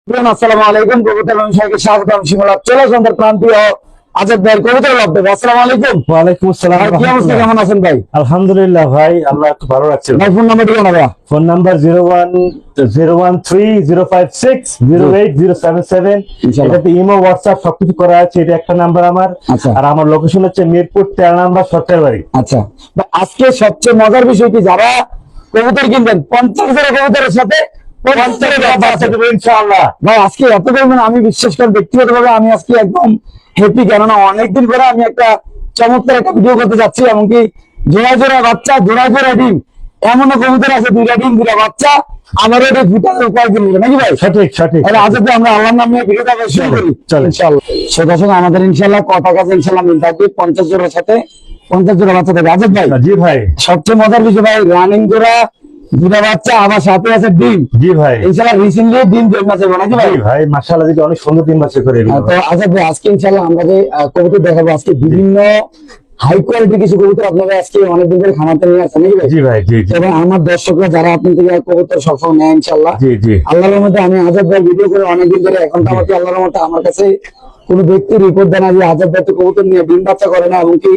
আসসালামু আলাইকুম। কবুতর ব্যবসায়ীকে স্বাগতম। শিমুলা চলে সন্ধ্যার প্রান্তীয় আজাদ ভাইয়ের কবুতর লব্ধ। আসসালামু আলাইকুম। ওয়ালাইকুম আসসালাম। কি অবস্থা, কেমন আছেন ভাই? আলহামদুলিল্লাহ ভাই, আল্লাহ একটু ভালো রাখছে। ভাই ফোন নাম্বার দিও না ভাই। Phone number 0101305608077। এটাতে ইমো হোয়াটসঅ্যাপ সবকিছু করা আছে। এটা একটা নাম্বার আমার। আচ্ছা। আর আমার লোকেশন হচ্ছে মিরপুর 13 নাম্বার সরকার বাড়ি। আচ্ছা, আজকে সবচেয়ে মজার বিষয় কি, যারা কবুতর কিনবেন 50,000 কবুতরের সাথে 50,000 বাচ্চা দেবো ইনশাআল্লাহ। ভাই আজকে এত পরিমাণ আমি বিশ্বাস করি, ব্যক্তিগতভাবে আমি আজকে একদম হ্যাপি। কেননা অনেকদিন পরে আমি একটা চমৎকার একটা ভিডিও করতে যাচ্ছি। এমনকি জোড়া জোড়া বাচ্চা, জোড়া জোড়া ডিম, এমনও কবুতর আছে 2টা ডিম 2টা বাচ্চা। আমার এটা ফুটানোর কয়েকদিন নেবে নাকি ভাই? সঠিক সঠিক। তাহলে আজকে আমরা আল্লাহর নামে ভিডিওটা শুরু করি ইনশাআল্লাহ। সে দর্শক, আমাদের ইনশাআল্লাহ কত কাছে ইনশাআল্লাহ মিল থাকবে 50 জোড়ার সাথে 50 জোড়া বাচ্চা থাকবে। আজাদ ভাই, জি ভাই, সবচেয়ে মজার বিষয় ভাই, রানিং জোড়া 2টা বাচ্চা, আবার সাথে আছে ডিম। জি ভাই, ইনশাআল্লাহ রিসেন্টলি ডিম জন্ম আছে নাকি ভাই? ভাই মাশাআল্লাহ, দিদি অনেক সুন্দর ডিম বাচ্চা করে। তো আজাদ ভাই, আজকে ইনশাআল্লাহ আমরা যে কবুতর দেখাবো, আজকে বিভিন্ন হাই কোয়ালিটি কিছু কবুতর আপনারা আজকে অনেকদিন ধরে খামাতে নিয়ে আসছেন নাকি ভাই? জি ভাই, জি জি। এবং আমার দর্শকরা যারা আপনি থেকে কবুতর সবসময় নেয় ইনশাআল্লাহ, জি জি। আল্লাহর রহমতে আমি আজাদ ভাই ভিডিও করে অনেকদিন ধরে, এখন তো আমাকে আল্লাহর রহমতে আমার কাছে কোনো ব্যক্তি রিপোর্ট দেয় না যে আজাদ ভাই তো কবুতর নিয়ে ডিম বাচ্চা করে না, এমনকি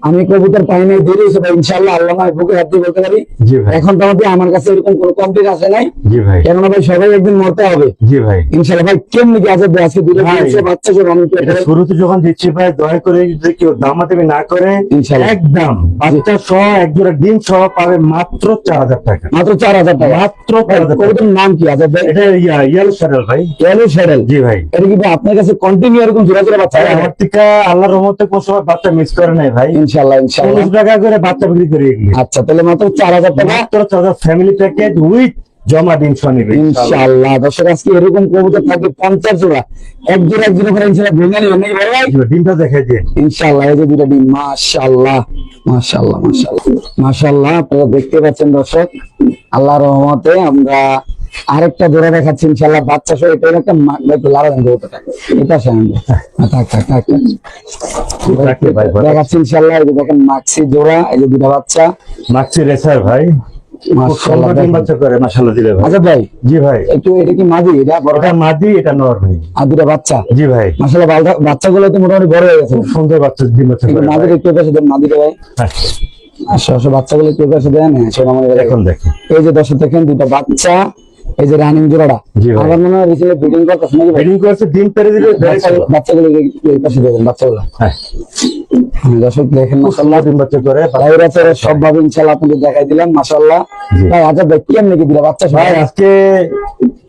আমি কবুতর পাই নাই, দেরি হয়েছে ভাই। ইনশাআল্লাহ আল্লাহ আমার বুকে হাত দিয়ে বলতে পারি জি ভাই, এখন তো আমার কাছে এরকম কোনো কমপ্লেন আসে নাই। জি ভাই, কেননা ভাই সবাই একদিন মরতে হবে। জি ভাই, ইনশাআল্লাহ। ভাই কেমনি কি আজাদ ভাই আজকে দুটো ভাই, বাচ্চা সব আমি এটা শুরুতে যখন দিচ্ছি ভাই, দয়া করে যদি কেউ দামাদামি না করে, ইনশাআল্লাহ একদম বাচ্চা সহ এক জোড়া ডিম সহ পাবে মাত্র 4000 টাকা। মাত্র 4,000 টাকা। মাত্র 4000 টাকা। কবুতরের নাম কি আজাদ ভাই? এটা ইয়েলো স্যাডেল ভাই। Yellow saddle. জি ভাই। এটা কি ভাই আপনার কাছে কন্টিনিউ এরকম জোড়া জোড়া বাচ্চা? ভাই আমার থেকে আল্লাহর রহমতে কোন সময় বাচ্চা মিস করে নাই ভাই। ইনশাআল্লাহ ইনশাআল্লাহ। 40 টাকা করে বাচ্চা বিক্রি করে এগুলি। আচ্ছা, তাহলে মাত্র 4,000 টাকা। মাত্র 4000 ফ্যামিলি প্যাকেজ উইথ জমা ডিম সহ নিবে ইনশাআল্লাহ। দর্শক, আজকে এরকম কবুতর থাকবে 50 জোড়া, এক জোড়া করে ইনশাআল্লাহ ভেঙে নেবেন নাকি ভাই? ডিমটা দেখে দিয়ে ইনশাআল্লাহ। এই যে 2টা ডিম, মাশাআল্লাহ মাশাআল্লাহ মাশাআল্লাহ মাশাআল্লাহ। আপনারা দেখতে পাচ্ছেন দর্শক, আল্লাহর রহমতে আমরা আরেকটা জোড়া দেখাচ্ছি ইনশাআল্লাহ বাচ্চা সহ। এটা একটা একটু লাড়া দেন কবুতরটা, এটা সামনে থাক থাক থাক দেখাচ্ছি ইনশাআল্লাহ। এই যে দেখেন মাক্সি জোড়া, এই যে 2টা বাচ্চা মাক্সি রেসার ভাই। মাশাআল্লাহ ডিম বাচ্চা করে মাশাআল্লাহ দিলে ভাই। আচ্ছা ভাই, জি ভাই, একটু এটা কি মাদি? এটা বড়, এটা মাদি, এটা নর ভাই। আর 2টা বাচ্চা। জি ভাই, মাশাআল্লাহ। বাচ্চাগুলো তো মোটামুটি বড় হয়ে গেছে। খুব সুন্দর বাচ্চা ডিম বাচ্চা করে। মাদির একটু পাশে দেন, মাদিরে ভাই। হ্যাঁ, আচ্ছা, বাচ্চাগুলো একটু পাশে দেন। হ্যাঁ, সোনামণি এখন দেখেন। এই যে দর্শক দেখেন 2টা বাচ্চা, এই যে রানিং জোড়াটা। জি ভাই। আমার মনে হয় রিসেন্টলি ব্রিডিং করতেছে নাকি ভাই? ব্রিডিং করছে, ডিম পেরে দিলে বাচ্চাগুলো এই পাশে দেবেন, বাচ্চাগুলো। হ্যাঁ, দর্শক দেখেন মাশাআল্লাহ ডিম বাচ্চা করে। বাইরে সব ভাবে ইনশাআল্লাহ আপনাদের দেখাই দিলাম মাশাআল্লাহ। ভাই আচ্ছা ভাই, কেমনে কি দিলা বাচ্চা ভাই? সবাই আজকে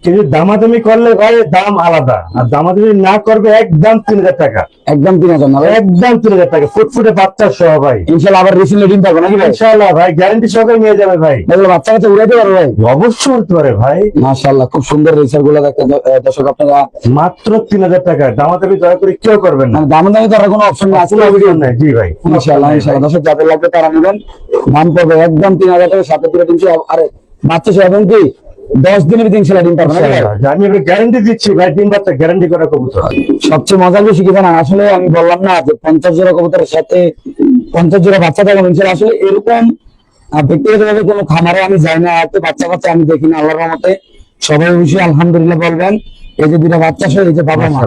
কিন্তু দামাদামি করলে ভাই দাম আলাদা, আর দামাদামি না করবে একদম 3000 টাকা। একদম 3,000 না ভাই? একদম 3000 টাকা ফুটফুটে বাচ্চা সহ ভাই। ইনশাআল্লাহ। আবার রিসেন্টলি ডিম পাবো নাকি ভাই? ইনশাআল্লাহ ভাই, গ্যারান্টি সহকারে নিয়ে যাবে ভাই। এগুলো বাচ্চা কাছে উড়াইতে পারবে ভাই? অবশ্যই উঠতে পারে ভাই। মাশাআল্লাহ, খুব সুন্দর রেসার গুলো দেখতে দর্শক আপনারা। মাত্র 3000 টাকা। দামাদামি দয়া করে কেউ করবেন না। মানে দাম দামি করার কোনো অপশন নেই আজকে ভিডিও নাই। জি ভাই, ইনশাআল্লাহ ইনশাআল্লাহ। দর্শক যাদের লাগবে তারা নেবেন, দাম পড়বে একদম 3,000 টাকা, সাথে 2টা ডিম সহ। আরে বাচ্চা সহ, এবং কি 10 দিনের ভিতরে ইনশাআল্লাহ ডিম পাবেন নাকি ভাই? আমি গ্যারান্টি দিচ্ছি ভাই, ডিম বাচ্চা গ্যারান্টি করা কবুতর। সবচেয়ে মজার বিষয় কি জানেন? আসলে আমি বললাম না যে 50 জোড়া কবুতরের সাথে 50 জোড়া বাচ্চা থাকবে ইনশাআল্লাহ। আসলে এরকম ব্যক্তিগতভাবে কোনো খামারে আমি যাই না, এত বাচ্চা আমি দেখি না আল্লাহর রহমতে। সবাই অবশ্যই আলহামদুলিল্লাহ বলবেন। এই যে 2টা বাচ্চা সহ, এই যে বাবা মা,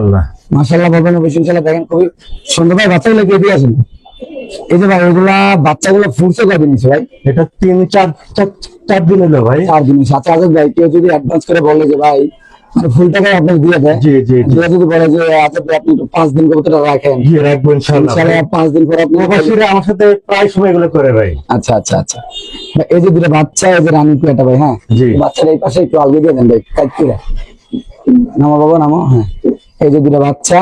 মাশাআল্লাহ বলবেন অবশ্যই ইনশাআল্লাহ। দেখেন খুবই সুন্দর ভাই। বাচ্চাগুলো কে দিয়ে আসেন? এই যে ভাই, এগুলা বাচ্চাগুলো ফুটছে কয়দিন নিচ্ছে ভাই? এটা 3-4 দিন হলো ভাই। 4 দিন। আচ্ছা আজাদ ভাই, কেউ যদি অ্যাডভান্স করে বলে যে ভাই মানে ফুল টাকায় আপনাকে দিয়ে দেয়, জি জি জি, যদি বলে যে আজাদ ভাই আপনি 5 দিন কবুতরটা রাখেন, জি রাখবো ইনশাআল্লাহ। ইনশাআল্লাহ 5 দিন পর আপনি প্রবাসীরা আমার সাথে প্রায় সময় এগুলো করে ভাই। আচ্ছা আচ্ছা আচ্ছা। এই যে 2টা বাচ্চা, এই যে রানী পেয়াটা ভাই। হ্যাঁ, জি। বাচ্চার এই পাশে একটু আলগি দিয়ে দেন ভাই, কাট করে নামো বাবা নামো। হ্যাঁ, এই যে 2টা বাচ্চা,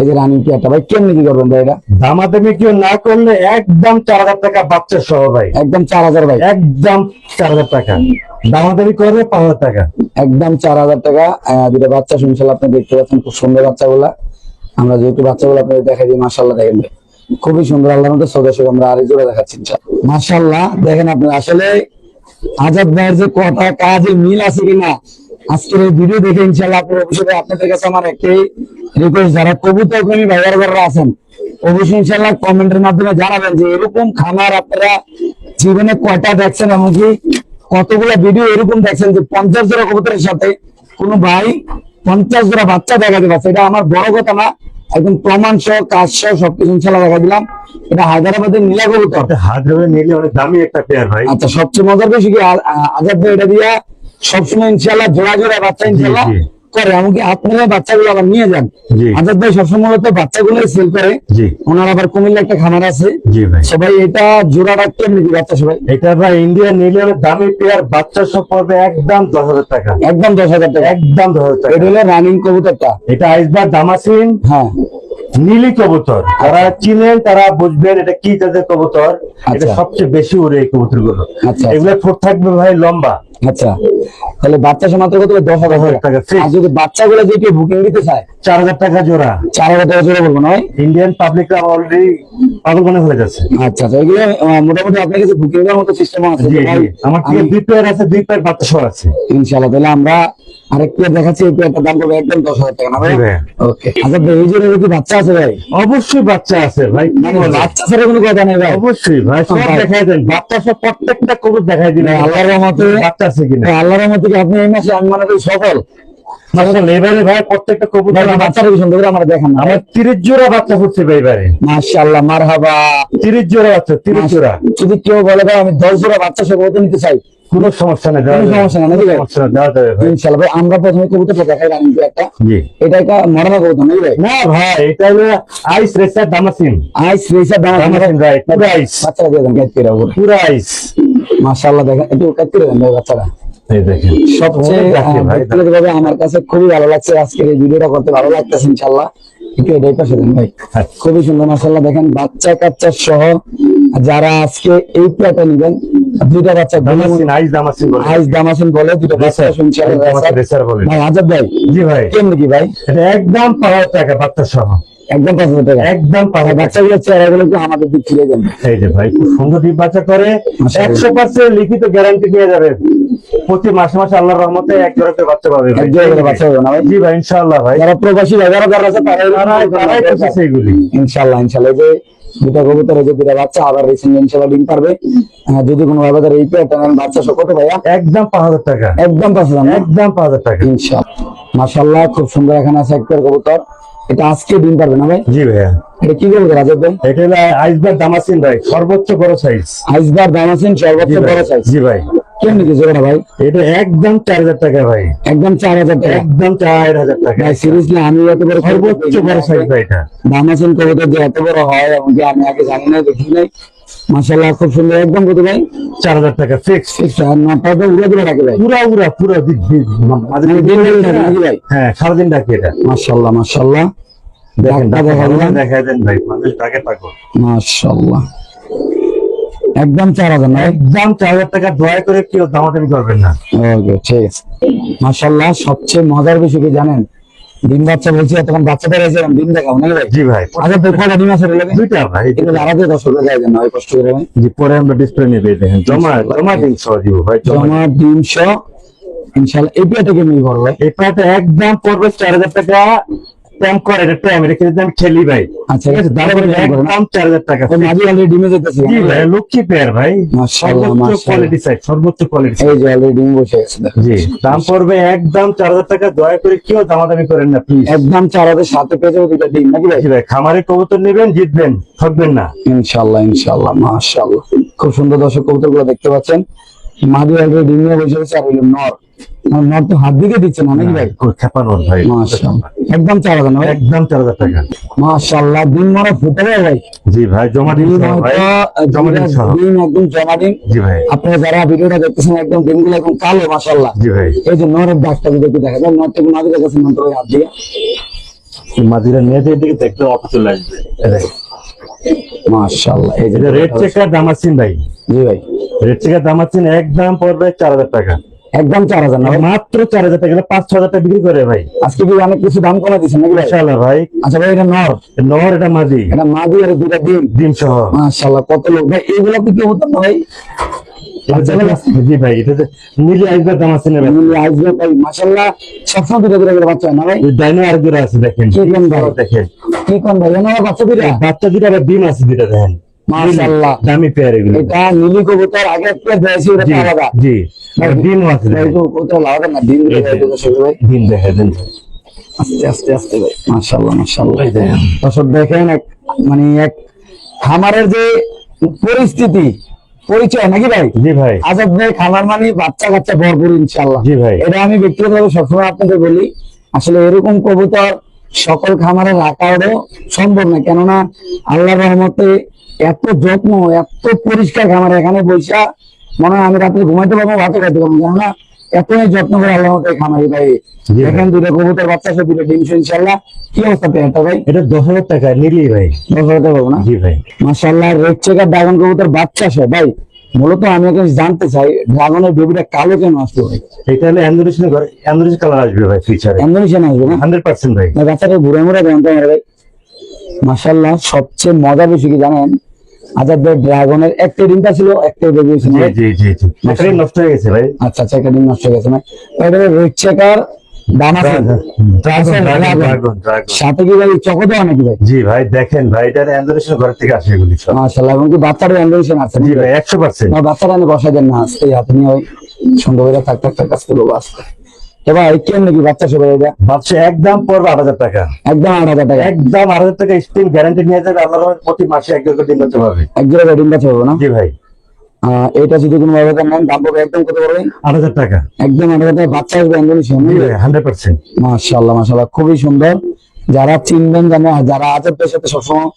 এই যে রানী পেয়াটা ভাই, কেমনি কি করবেন ভাই এটা? দামাদামি কেউ না করলে একদম 4000 টাকা বাচ্চা সহ ভাই। একদম 4,000 ভাই? একদম 4000 টাকা। দামাদামি করবে 5000 টাকা। একদম 4,000 টাকা। 2টা বাচ্চা ইনশাআল্লাহ আপনি দেখতে পাচ্ছেন, খুব সুন্দর বাচ্চাগুলা। আমরা যেহেতু বাচ্চাগুলো আপনাদের দেখাই দিই, মাশাআল্লাহ দেখেন ভাই খুবই সুন্দর আল্লাহর মধ্যে। সদস্য আমরা আরেক জোড়া দেখাচ্ছি মাশাআল্লাহ। দেখেন আপনি আসলে আজাদ ভাইয়ের যে কথা কাজে মিল আছে কিনা আজকের এই ভিডিও দেখে ইনশাআল্লাহ আপনি অবশ্যই, আপনাদের কাছে আমার একটাই রিকোয়েস্ট, যারা কবুতর প্রেমী ভাইয়ারা আছেন অবশ্যই ইনশাআল্লাহ কমেন্টের মাধ্যমে জানাবেন যে এরকম খামার আপনারা জীবনে কয়টা দেখছেন, এমনকি কতগুলো ভিডিও এরকম দেখছেন যে 50 জোড়া কবুতরের সাথে কোনো ভাই 50 জোড়া বাচ্চা দেখাতে পারছে, এটা আমার বড় কথা না, একদম প্রমাণ সহ কাজ সহ সবকিছু ইনশাল্লাহ দেখা দিলাম। এটা হায়দ্রাবাদের নীলা কবুতর। হায়দ্রাবাদ নিলে অনেক দামি একটা পেয়ার ভাই। আচ্ছা, সবচেয়ে মজার বিষয় কি আজাদ ভাই এটা দিয়া সবসময় ইনশাল্লাহ জোড়া জোড়া বাচ্চা ইনশাল্লাহ জি। করে, এমনকি আপনারা বাচ্চাগুলো আবার নিয়ে যান। জি। আজাদ ভাই সবসময় তো বাচ্চাগুলো সেল করে। জি ওনার আবার কুমিল্লা একটা খামার আছে। জি ভাই। সবাই এটা জোড়াটা কেমনি কি বাচ্চা সবাই? এটা ভাই ইন্ডিয়ান নিলে অনেক দামি পেয়ার, বাচ্চা সব পড়বে একদম 10,000 টাকা। একদম 10,000 টাকা। একদম 10,000 টাকা। এটা হলো রানিং কবুতরটা। এটা আইসবার দামাসিন হ্যাঁ, নীলি কবুতর, যারা চিনেন তারা বুঝবেন এটা কি জাতের কবুতর। এটা আচ্ছা। সবচেয়ে বেশি উড়ে এই কবুতর গুলো। আচ্ছা। এগুলো ঠোঁট থাকবে ভাই লম্বা। আচ্ছা, তাহলে বাচ্চা সমাত্র কত? 10,000 টাকা। fix। আর যদি বাচ্চাগুলো যদি বুকিং দিতে চায় 4,000 টাকা জোড়া। 4,000 টাকা জোড়া বলবো না ভাই? ইন্ডিয়ান পাবলিকরা অলরেডি পাগল মনে হয়ে যাচ্ছে। আচ্ছা আচ্ছা, এগুলো মোটামুটি আপনার কাছে বুকিং দেওয়ার মতো সিস্টেম আছে জি তো জি, ভাই? আমার থেকে 2 পেয়ার আছে, 2 পেয়ার বাচ্চা সহ আছে। ইনশাআল্লাহ, তাহলে আমরা আরেক পেয়ার দেখাচ্ছি। এই পেয়ারটার দাম পড়বে একদম 10,000 টাকা না ভাই? জি ভাই। ওকে। আচ্ছা ভাই, এই জোড়ার কি বাচ্চা আছে ভাই? অবশ্যই বাচ্চা আছে ভাই। মানে বাচ্চা ছাড়া কোনো কথা নেই ভাই? অবশ্যই ভাই, সব ভাই। দেখাই দেন, বাচ্চা সব প্রত্যেকটা কবুতর দেখাই দিন। ভাই, আল্লাহর রহমতে বাচ্চা আছে কিনা। আল্লাহর রহমতে কি আপনি এই মাসে আমি মনে করি সফল? মাশাআল্লাহ, এবারে ভাই প্রত্যেকটা কবুতর ভাই, বাচ্চাটা কি সুন্দর করে আমার দেখান না? আমার 30 জোড়া বাচ্চা ফুটছে ভাই এবারে। মাশাআল্লাহ, মারহাবা। 30 জোড়া বাচ্চা, 30 জোড়া। যদি কেউ বলে ভাই আমি 10 জোড়া বাচ্চা সহ কবুতর নিতে চাই, কোনো সমস্যা নেই, কোনো সমস্যা নেই নাকি ভাই? সমস্যা নেই, দেওয়া যাবে ভাই। ইনশাআল্লাহ ভাই। আমরা প্রথমে কবুতরটা দেখাই রানিং পেয়ারটা। জি। এটা একটা মডার্ন কবুতর নাকি ভাই? না ভাই, এটা হলো আইস রেসার দামাসিন। আইস রেসার দাম দামাসিন ভাই, পুরো আইস, বাচ্চাটা দিয়ে দেন কাট করে উপরে। পুরো আইস। মাশাআল্লাহ, দেখেন একটু কাট করে দেন ভাই বাচ্চাটা। এই দেখেন সবচেয়ে দেখে ভাই। ব্যক্তিগতভাবে আমার কাছে খুবই ভালো লাগছে, আজকের এই ভিডিওটা করতে ভালো লাগতেছে ইনশাআল্লাহ। একটু এটাই পাশে দেন ভাই। আচ্ছা। খুবই সুন্দর মাশাআল্লাহ, দেখেন বাচ্চা কাচ্চা সহ যারা আজকে এই প্লেটটা নেবেন, দুইটা বাচ্চা দামাসিন, আইস দামাসিন বলে। আইস দামাসিন বলে, দুটো বাচ্চা রেসার, ইনশাআল্লাহ আইস দামাসিন রেসার বলে। ভাই। আজাদ ভাই, জি ভাই, কেমন কি ভাই? এটা একদম 5,000 টাকা বাচ্চা সহ। একদম 5,000 টাকা। একদম 5,000 টাকা। বাচ্চাগুলো চেহারাগুলো একটু আমাদের দিক ফিরে দেন। এই যে ভাই, খুব সুন্দর ডিম বাচ্চা করে। মাশাআল্লাহ। 100% লিখিত গ্যারান্টি পেয়ে যাবেন। প্রতি মাসে মাসে আল্লাহর রহমতে এক জোড়া করে বাচ্চা পাবে ভাই। এক জোড়া করে বাচ্চা হবে না ভাই? জি ভাই, ইনশাআল্লাহ ভাই। যারা প্রবাসী ভাই, যারা আছে তারাই করতেছে এগুলি। ইনশাআল্লাহ ইনশাআল্লাহ। এই যে দুটা কবুতর, এই যে দুটা বাচ্চা আবার রিসেন্ট ইনশাআল্লাহ ডিম পারবে। যদি কোনো ভাবে তার এই পেয়ারটা নেন, বাচ্চা সহ কত ভাইয়া? একদম 5,000 টাকা। একদম 5,000 না? একদম 5,000 টাকা। ইনশাআল্লাহ। মাশাআল্লাহ, খুব সুন্দর এখানে আছে এক পেয়ার কবুতর। এটা আজকে ডিম পারবে না ভাই? জি ভাইয়া, এটা কি কবুতর আজাদ ভাই? এটা হলো আইসবার দামাসিন ভাই, সর্বোচ্চ বড় সাইজ। আইসবার দামাসিন সর্বোচ্চ বড় সাইজ। জি ভাই, কেমনি কি জোড়া ভাই? এটা একদম 4,000 টাকা ভাই। একদম 4,000 টাকা। একদম 4,000 টাকা। ভাই সিরিয়াসলি আমি এত বড় সর্বোচ্চ বড় সাইজ ভাই এটা। দামাসিন কবুতর যে এত বড় হয় এমনকি আমি আগে জানি না, দেখি নাই। মাশাআল্লাহ, খুব সুন্দর। একদম কত ভাই? 4,000 টাকা ফিক্স। নটা তো উড়ে দিলে রাখে ভাই। পুরা মানে দিন দিন থাকে নাকি ভাই? হ্যাঁ, সারাদিন ডাকি এটা। মাশাআল্লাহ মাশাআল্লাহ। দেখেন ডাক্তার দেখালাম। দেখাই দেন ভাই, মানুষ ডাকে পাগল। মাশাআল্লাহ, একদম 4,000 না? একদম 4,000 টাকা। দয়া করে কেউ দামাদামি করবেন না। ওকে, ঠিক আছে। মাশাআল্লাহ, সবচেয়ে মজার বিষয় কি জানেন? ডিম বাচ্চা বলছি, তখন বাচ্চাটা রয়েছে, ডিম দেখাবো নাকি ভাই? জি ভাই, আচ্ছা ভাই, কয়টা ডিম আছে বলে? দুইটা ভাই। কিন্তু আলাদা দর্শকরা যায় না, ওই কষ্ট করে ভাই। জি, পরে আমরা ডিসপ্লে নিয়ে দেখেন। জমা দিন সহ দিব ভাই, জমা। জমা ডিম সহ ইনশাআল্লাহ। এই পেয়ারটাকে নিয়ে বড় ভাই? এই পাটা একদম পড়বে 4,000 টাকা। ট্যাম করে এটা, ট্যাম এটা কিন্তু আমি খেলি ভাই। আচ্ছা, ঠিক আছে, দাম পড়বে একদম 4,000 টাকা। ওই মাঝি অলরেডি ডিমে যেতেছে। জি ভাই, লক্ষ্মী পেয়ার ভাই, মাশাআল্লাহ, সর্বোচ্চ মাশাআল্লাহ। কোয়ালিটি সাইজ, সর্বোচ্চ কোয়ালিটি। এই যে অলরেডি ডিম বসে গেছে দেখো। জি, দাম পড়বে একদম 4,000 টাকা। দয়া করে কেউ দামাদামি করেন না প্লিজ। একদম 4,000 সাথে পেয়ে যাবো দুইটা ডিম নাকি ভাই? জি ভাই, খামারে কবুতর নেবেন, জিতবেন, ঠকবেন না। ইনশাআল্লাহ ইনশাআল্লাহ। মাশাআল্লাহ, খুব সুন্দর দর্শক কবুতর গুলো দেখতে পাচ্ছেন। মাদি অলরেডি ডিম নিয়ে বসে গেছে। আর হইলো নর, নর তো হাত দিকে দিচ্ছে না নাকি ভাই? খেপানোর ভাই। মাশাআল্লাহ, একদম 4,000 না ভাই? একদম 4,000 টাকা। মাশাআল্লাহ, ডিম মরা ফুটে যায় ভাই। জি ভাই, জমা দিন ডিম সহ ভাই, জমা দিন সহ। ডিম একদম জমা ডিম। জি ভাই, আপনারা যারা ভিডিওটা দেখতেছেন, একদম ডিমগুলো একদম কালো মাশাআল্লাহ। জি ভাই। এই যে নরের ডাকটা যদি একটু দেখা যায়, নরটা মাদি কাছে নর হাত দিয়ে। মাদিরা নিয়ে দিকে দেখতে অটো চলে আসবে। এই দেখেন। মাশাআল্লাহ, এই যে এটা রেড চেকার দামাসিন ভাই। জি ভাই, রেড চেকার দামাসিন একদম পড়বে 4,000 টাকা। একদম 4,000 না ভাই? মাত্র 4,000 টাকা। 5-6,000 টাকা বিক্রি করে ভাই। আজকে কি অনেক কিছু দাম কমে দিচ্ছেন নাকি ভাই? ইনশাআল্লাহ ভাই। আচ্ছা ভাই, এটা নর, নর, এটা মাদি, এটা মাদি আর দুইটা ডিম। ডিম সহ। মাশাআল্লাহ, কত লোক ভাই, এগুলো কি কেউ হতো না ভাই? জি ভাই, এটা নীলি আইসবার দামাসিন ভাই। আসবে ভাই, মাশাআল্লাহ, সবসময় দুটো করে বাচ্চা হয় না ভাই? ডাইনো আর জোড়া আছে দেখেন। কি কোন ভাই? দেখেন কি কোন ভাই, আমার বাচ্চা দুইটা? বাচ্চা দুটো আবার ডিম আছে দুটো দেখেন। মাশাআল্লাহ, দামি পেয়ার এগুলো। এটা নীলি কবুতর। আগে একটা দেশি, ওটা জি আলাদা। জি, ডিম আছে ভাই দেখেন। তো কবুতর আলাদা না, ডিম দুটো এই যে। ভাই। ডিম দেখা দেন। আস্তে আস্তে আস্তে ভাই, মাশাআল্লাহ মাশাআল্লাহ। এই দেখেন। দর্শক দেখেন মানে এক খামারের যে পরিস্থিতি পরিচয় নাকি ভাই? জি ভাই। আজাদ ভাই খামার মানে বাচ্চা কাচ্চা ভরপুর ইনশাআল্লাহ। জি ভাই। এটা আমি ব্যক্তিগতভাবে সবসময় আপনাদের বলি, আসলে এরকম কবুতর সকল খামারে রাখাও সম্ভব না, কেননা আল্লাহর রহমতে এত যত্ন, এত পরিষ্কার খামার, এখানে বৈশা মনে হয় আমি রাত্রে ঘুমাইতে পারবো, ভাতে খাইতে পারবো, কেননা এতই যত্ন করে আল্লাহর মতো খামারি ভাই। জি ভাই। এখানে দুটো কবুতর বাচ্চা সে দুটো ডিম ইনশাআল্লাহ। কি অবস্থা পেয়ারটা ভাই? এটা 10,000 টাকা নিলি ভাই। বলতে পারবো না? জি ভাই। মাশাআল্লাহ, রেড চেকার ড্রাগন কবুতর বাচ্চা সে ভাই। মূলত আমি একটা জিনিস জানতে চাই, ড্রাগনের বেবিটা কালো কেন আসলো ভাই? এটা হলে অ্যান্ডোরিশন কালার আসবে ভাই ফিউচারে। ইন্দোনেশিয়ান আসবে না? 100% ভাই। না, বাচ্চাটা ঘুরে ঘুরে দেন তো আমার ভাই। মাশাআল্লাহ, সবচেয়ে মজা বেশি কি জানেন? আজাদ ভাই ড্রাগনের একটা ডিমটা ছিল, একটা বেবি ছিল। জি জি জি জি। এটাই নষ্ট হয়ে গেছে ভাই। আচ্ছা আচ্ছা, একটা ডিম নষ্ট হয়ে গেছে না? এটা রেড চেকার দাম আছে ড্রাগন। সাথে কি ভাই চকো দেওয়া নাকি ভাই? জি ভাই, দেখেন ভাই, এটা অ্যান্ডোরিশন ঘর থেকে আসে এগুলি সব। মাশাআল্লাহ, এবং কি বাচ্চারও ইন্দোনেশিয়ান আছে? জি ভাই, 100%। না, বাচ্চারা আমি বসাই দেন না, আজকে হাতে নিয়ে ওই সুন্দর করে থাকতে থাকতে কাজ করবো আসতে। তো ভাই কেমন নাকি বাচ্চা সবাই? এটা বাচ্চা একদম পড়বে 8,000 টাকা। একদম 8,000 টাকা। একদম 8,000 টাকা স্টিল গ্যারান্টি নিয়ে যাবে। আল্লাহর রহমতে প্রতি মাসে 1 করে ডিম বাচ্চা পাবে। এক জোড়া ডিম বাচ্চা হবে না? জি ভাই। এটা যদি কোনো ভাবে নেন দাম পাবে একদম কত পড়বে? 8,000 টাকা। একদম 8,000 টাকা বাচ্চা আসবে ইন্দোনেশিয়ান। জি ভাই, 100%। মাশাআল্লাহ মাশাআল্লাহ, খুবই সুন্দর। যারা চিনবেন জানেন, আর যারা আজাদের সাথে সবসময়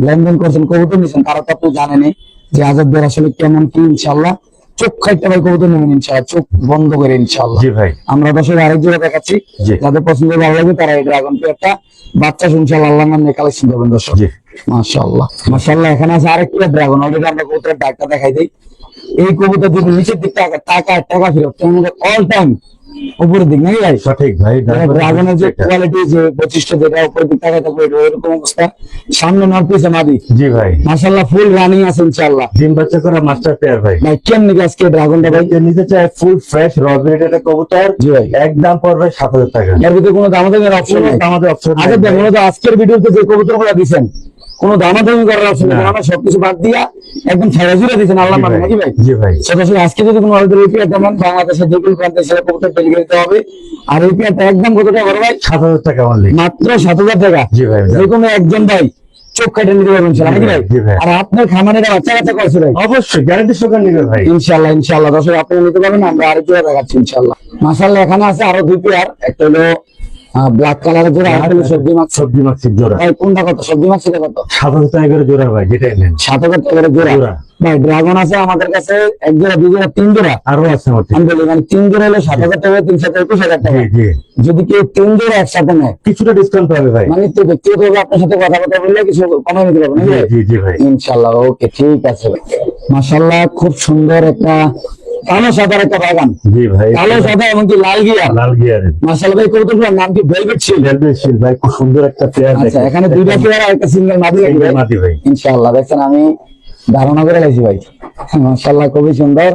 লেনদেন করছেন, কবুতর নিচ্ছেন, তারা তো আপনি জানেনই যে আজাদের আসলে কেমন কি। ইনশাআল্লাহ চোখ খাইতে ভাই কবুতর নেবেন ইনশাআল্লাহ, চোখ বন্ধ করে ইনশাআল্লাহ। জি ভাই। আমরা দর্শক আরেক জোড়া দেখাচ্ছি, জি। যাদের পছন্দ ভালো লাগবে তারা এই ড্রাগন পেয়ারটা বাচ্চা ইনশাআল্লাহ আল্লাহর নামে কালেকশন করবেন দর্শক। জি। মাশাআল্লাহ মাশাআল্লাহ, এখানে আছে আরেকটা ড্রাগন। অলরেডি আমরা কবুতরের ডাকটা দেখাই দিই। এই কবুতর যদি নিচের দিক টাকা ফেরত, অল টাইম উপরের দিক নাকি ভাই? সঠিক ভাই। ড্রাগনের যে কোয়ালিটি, যে বৈশিষ্ট্য, যেটা উপরের দিক টাকা থাকবে এরকম অবস্থা। সামনে নর্থ পিছে মাদি। জি ভাই। মাশাআল্লাহ, ফুল রানিং আছে ইনশাআল্লাহ। ডিম বাচ্চা করা মাস্টার পেয়ার ভাই। ভাই কেমনি কি আজকে ড্রাগনটা ভাই? এটা নিতে চায় ফুল ফ্রেশ রবিট একটা কবুতর। জি ভাই। একদম পড়বে 7,000 টাকা। এর ভিতরে কোনো দামাদামির অপশন নেই? আমাদের অপশন আগে দেখুন তো, আজকের ভিডিওতে যে কবুতরগুলো দিচ্ছেন কোনো দামাদামি করার অপশন নেই, না। আমরা সবকিছু বাদ দিয়া একদম ছেড়ে জুড়ে দিচ্ছেন আল্লাহ মানে নাকি ভাই? জি ভাই। সরাসরি আজকে যদি কোনো অর্ডার রিপেয়ার দেন, বাংলাদেশের যে কোনো প্রান্তে সেটা কবুতর ডেলিভারি দিতে হবে। আর রিপেয়ারটা একদম কত টাকা বড় ভাই? 7,000 টাকা অনলি। মাত্র 7,000 টাকা। জি ভাই। যে কোনো একজন ভাই চোখ কাটে নিতে পারবেন ইনশাআল্লাহ নাকি ভাই? জি ভাই। আর আপনার খামারে বাচ্চা কাচ্চা করছে ভাই? অবশ্যই গ্যারান্টি সহকারে নিবে ভাই। ইনশাআল্লাহ ইনশাআল্লাহ দর্শক আপনি নিতে পারবেন, আমরা আরেক জোড়া দেখাচ্ছি ইনশাআল্লাহ। মাশাআল্লাহ, এখানে আছে আরো দুই পেয়ার। একটা হলো ব্ল্যাক কালারের জোড়া, একটা হলো সবজি মাছ। সবজি মাছের জোড়া। ভাই কোনটা কত? সবজি মাছ কত? 7,000 টাকা করে জোড়া ভাই, যেটাই নেন। 7,000 টাকা করে জোড়া। জোড়া। ভাই ড্রাগন আছে আমাদের কাছে এক জোড়া, দুই জোড়া, তিন জোড়া। আরো আছে আমার আমি বলি মানে 3 জোড়া হলে 7,000 টাকা, 3,21,000 টাকা। জি জি। যদি কেউ 3 জোড়া একসাথে নেয়, কিছুটা ডিসকাউন্ট পাবে ভাই। মানে তো ব্যক্তিগতভাবে আপনার সাথে কথা বললে কিছু কমাই নিতে পারবেন নাকি জি ভাই? জি জি ভাই। ইনশাআল্লাহ, ওকে ঠিক আছে ভাই। মাশাআল্লাহ, খুব সুন্দর একটা কালো সাদার একটা বাগান। জি ভাই। কালো সাদা এবং কি লাল গিয়ার। লাল গিয়ারের মাশাআল্লাহ ভাই, কবুতরগুলোর নাম কি? ভেলভেট শিল। ভেলভেট শিল ভাই, খুব সুন্দর একটা পেয়ার। আচ্ছা, এখানে দুইটা পেয়ার আর একটা সিঙ্গেল মাদি নাকি ভাই? মাদি ভাই। ইনশাআল্লাহ, দেখছেন আমি ধারণা করে লাইছি ভাই। মাশাআল্লাহ, খুবই সুন্দর।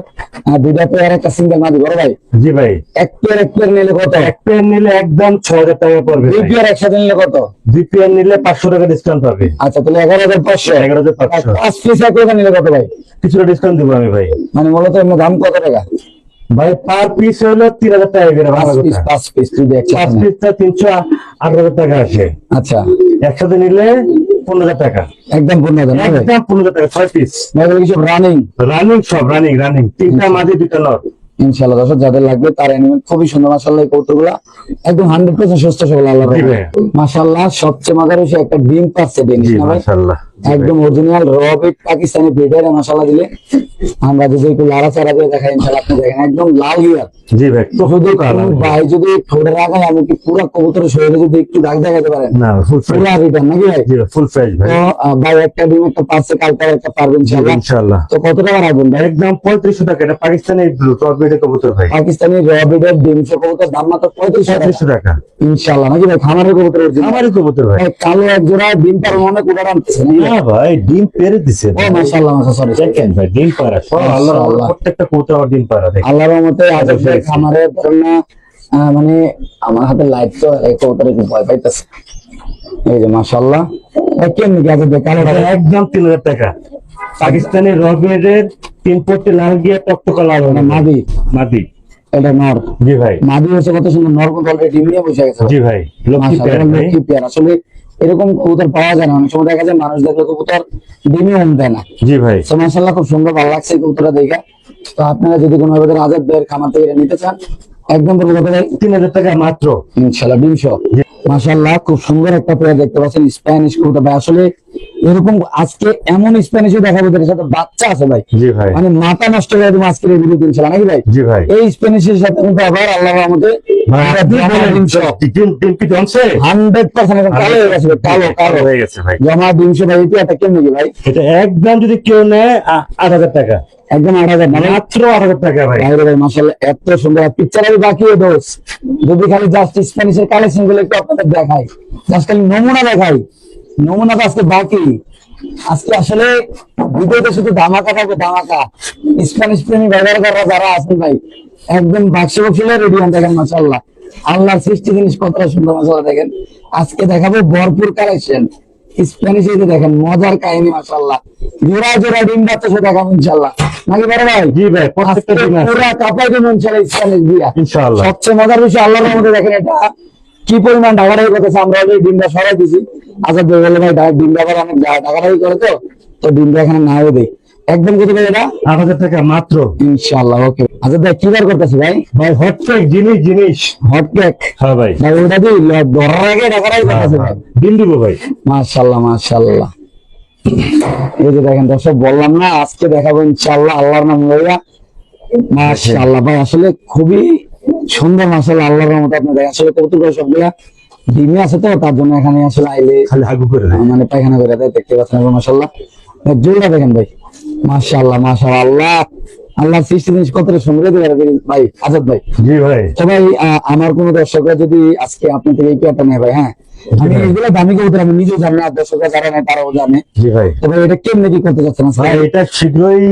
দুইটা পেয়ার একটা সিঙ্গেল মাদি বড় ভাই। জি ভাই। এক পেয়ার নিলে কত? এক পেয়ার নিলে একদম 6,000 টাকা পড়বে। দুই পেয়ার একসাথে নিলে কত? 2 পেয়ার নিলে 500 টাকা ডিসকাউন্ট পাবে। আচ্ছা, তাহলে 11,500। 11,500। 5 পিস এক করে নিলে কত ভাই? কিছুটা ডিসকাউন্ট দিব আমি ভাই। মানে মূলত এর দাম কত টাকা? ভাই পার পিস হলো 3,000 টাকা করে। 5 পিস যদি একসাথে 5 নেন। পিসটা 308,000 টাকা আসে। আচ্ছা, একসাথে নিলে 15,000 টাকা। একদম 15,000 না ভাই? একদম 15,000 টাকা 6 পিস। ভাই এগুলো কিছু রানিং। রানিং সব রানিং। 3টা মাঝে 2টা নর। ইনশাআল্লাহ দর্শক যাদের লাগবে তারা নেবেন। খুবই সুন্দর মাশাআল্লাহ, এই কবুতরগুলা একদম 100% সুস্থ সবল আল্লাহ জি রাখে। ভাই। মাশাআল্লাহ, সবচেয়ে মজার বিষয় একটা ডিম পাচ্ছে ডেনিস জি না ভাই? মাশাআল্লাহ। একদম অরিজিনাল রবিট পাকিস্তানি ব্রিডার। মাশাআল্লাহ দিলে আমরা যদি একটু লাড়া চাড়া দিয়ে দেখাই ইনশাআল্লাহ আপনি দেখেন একদম লাল গিয়ার। জি ভাই। তো যদি কোনো ভাই যদি ঠোঁটে রাখায়, আমি কি পুরো কবুতরের শরীরে যদি একটু দাগ দেখাতে পারেন, না ফুল পুরো ফ্রেশ। রিটার্ন নাকি ভাই? জি ফুল ফ্রেশ ভাই। তো ভাই একটা ডিম একটা পাচ্ছে, কালকে একটা পারবেন ইনশাআল্লাহ। ইনশাআল্লাহ। তো কত টাকা রাখবেন ভাই? একদম 3500 টাকা। এটা পাকিস্তানি ব্লু টপ বিটে কবুতর ভাই। পাকিস্তানি রবিডের ডিমশো কবুতর দাম মাত্র 3500 টাকা 3500 টাকা। ইনশাআল্লাহ নাকি ভাই? খামারের কবুতর আমারই কবুতর ভাই। কালো এক জোড়া ডিম পার অনেক উড়া আনতেছে নাকি ভাই? না ভাই, ডিম পেরে দিছে ও মাশাআল্লাহ মাশাআল্লাহ, সরি দেখেন ভাই, ডিম পাড়া সব আল্লাহর রহমতে প্রত্যেকটা কবুতর আমার ডিম পাড়া দেখেন। আল্লাহর রহমতে আজব ভাই খামারের ধরেন না, মানে আমার হাতে লাইট তো এই কবুতর একটু ভয় পাইতেছে। এই যে মাশাআল্লাহ, কেমনি গেছে কালো এটা একদম 3,000 টাকা। পাকিস্তানি রবিনের 3 পট্টি লাল গিয়া টকটকা লাল মাদি। মাদি। এটা নর। জি ভাই। মাদি হচ্ছে কত সুন্দর, নর কিন্তু অলরেডি ডিম নিয়ে বসে গেছে। জি ভাই, লক্ষ্মী মাশাআল্লাহ, পেয়ার ভাই। লক্ষ্মী পেয়ার। আসলে এরকম কবুতর পাওয়া যায় না, অনেক সময় দেখা যায় মানুষ দেখলে কবুতর ডিমই দেয় না। জি ভাই। তো মাশাআল্লাহ খুব সুন্দর, ভালো লাগছে কবুতরটা দেখে। তো আপনারা যদি কোনো ভাবে আজাদ ভাইয়ের খামার থেকে এটা নিতে চান, একদম বলবো কত ভাই? 3000 টাকা মাত্র। ইনশাআল্লাহ 200। মাশাআল্লাহ খুব সুন্দর একটা পেয়ার দেখতে পাচ্ছেন, স্প্যানিশ কবুতর ভাই। আসলে এরকম আজকে এমন স্প্যানিশও দেখাবো যেটার সাথে বাচ্চা আছে ভাই, জি ভাই। মানে মাথা নষ্ট করে দেবো আজকের এই ভিডিও ইনশাআল্লাহ, নাকি ভাই? জি ভাই। এই স্প্যানিশের সাথে কিন্তু আবার আল্লাহর রহমতে ভাই, আপনি বলেন, 200 ডিম কি জমছে? 100% এখন কালো হয়ে গেছে ভাই, কালো কালো হয়ে গেছে ভাই। জমা 200 ভাই। এটা কেমন নাকি ভাই? এটা একদম যদি কেউ নেয় 8000 টাকা, একদম 8000 মানে মাত্র 8000 টাকা ভাই। বাইরে ভাই। মাশাআল্লাহ এত সুন্দর পিকচার আমি বাকি দোষ, যদি খালি জাস্ট স্প্যানিশের কালেকশন গুলো একটু আপনাদের দেখাই, জাস্ট খালি নমুনা দেখাই, নমুনা তো আজকে বাকি। আজকে আসলে ভিডিওতে শুধু ধামাকা থাকবে, ধামাকা। স্প্যানিশ প্রেমী ব্যবহারকাররা যারা আছেন ভাই, একদম বাক্স বক্সিলে রেডি হন। দেখেন মাশাআল্লাহ, আল্লাহর সৃষ্টি জিনিস কতটা সুন্দর। মাশাআল্লাহ দেখেন, আজকে দেখাবো ভরপুর কালেকশন স্প্যানিশ। এই যে দেখেন মজার কাহিনী, মাশাআল্লাহ জোড়া জোড়া ডিম বাচ্চা সে দেখাবো ইনশাআল্লাহ, নাকি বড় ভাই? জি ভাই, প্রত্যেকটা ডিম আছে পুরা কাপাই দেবো ইনশাআল্লাহ স্প্যানিশ দিয়া ইনশাআল্লাহ। সবচেয়ে মজার বিষয় আল্লাহর রহমতে দেখেন এটা কি পরিমাণ ঢাকাঢাকি করতেছে। আমরা অলরেডি ডিমটা সরাই দিছি। আচ্ছা বলে ভাই ডিমটা আবার অনেক ঢাকাঢাকি করে, তো ডিমটা এখানে নাও দেই। একদম কত ভাই এটা? 8000 টাকা মাত্র ইনশাআল্লাহ। ওকে আচ্ছা ভাই, কি বার করতেছে ভাই? ভাই। হট কেক জিনিস জিনিস হট কেক হ্যাঁ ভাই। ভাই, ওটা দিয়ে ধরার আগে ঢাকাঢাকি করতেছে ভাই। ডিম দিব ভাই। মাশাআল্লাহ মাশাআল্লাহ। এই যে দেখেন দর্শক, বললাম না আজকে দেখাবো ইনশাআল্লাহ আল্লাহর নাম লইয়া। মাশাআল্লাহ ভাই, আসলে খুবই সুন্দর। মাশাআল্লাহ আল্লাহর রহমতে আপনি দেখেন, আসলে কবুতর সবগুলা ডিমে আছে তো, তার জন্য এখানে আসলে আইলে খালি হাগু করে দেয়। মানে পায়খানা করে দেয়, দেখতে পাচ্ছেন। মাশাআল্লাহ জোড়া দেখেন ভাই, মাশাআল্লাহ মাশাআল্লাহ। আল্লাহর সৃষ্টি জিনিস কতটা সুন্দর ভাই আজাদ ভাই। জি ভাই। তো ভাই আমার কোন দর্শকরা যদি আজকে আপনি থেকে এই পেয়ারটা নেয় ভাই, হ্যাঁ আমি এগুলো দামি কবুতর আমি নিজেও জানি না, দর্শকরা যারা নেয় তারাও জানে। জি ভাই। তো ভাই এটা কেমনে কি করতে যাচ্ছেন ভাই এটা শীঘ্রই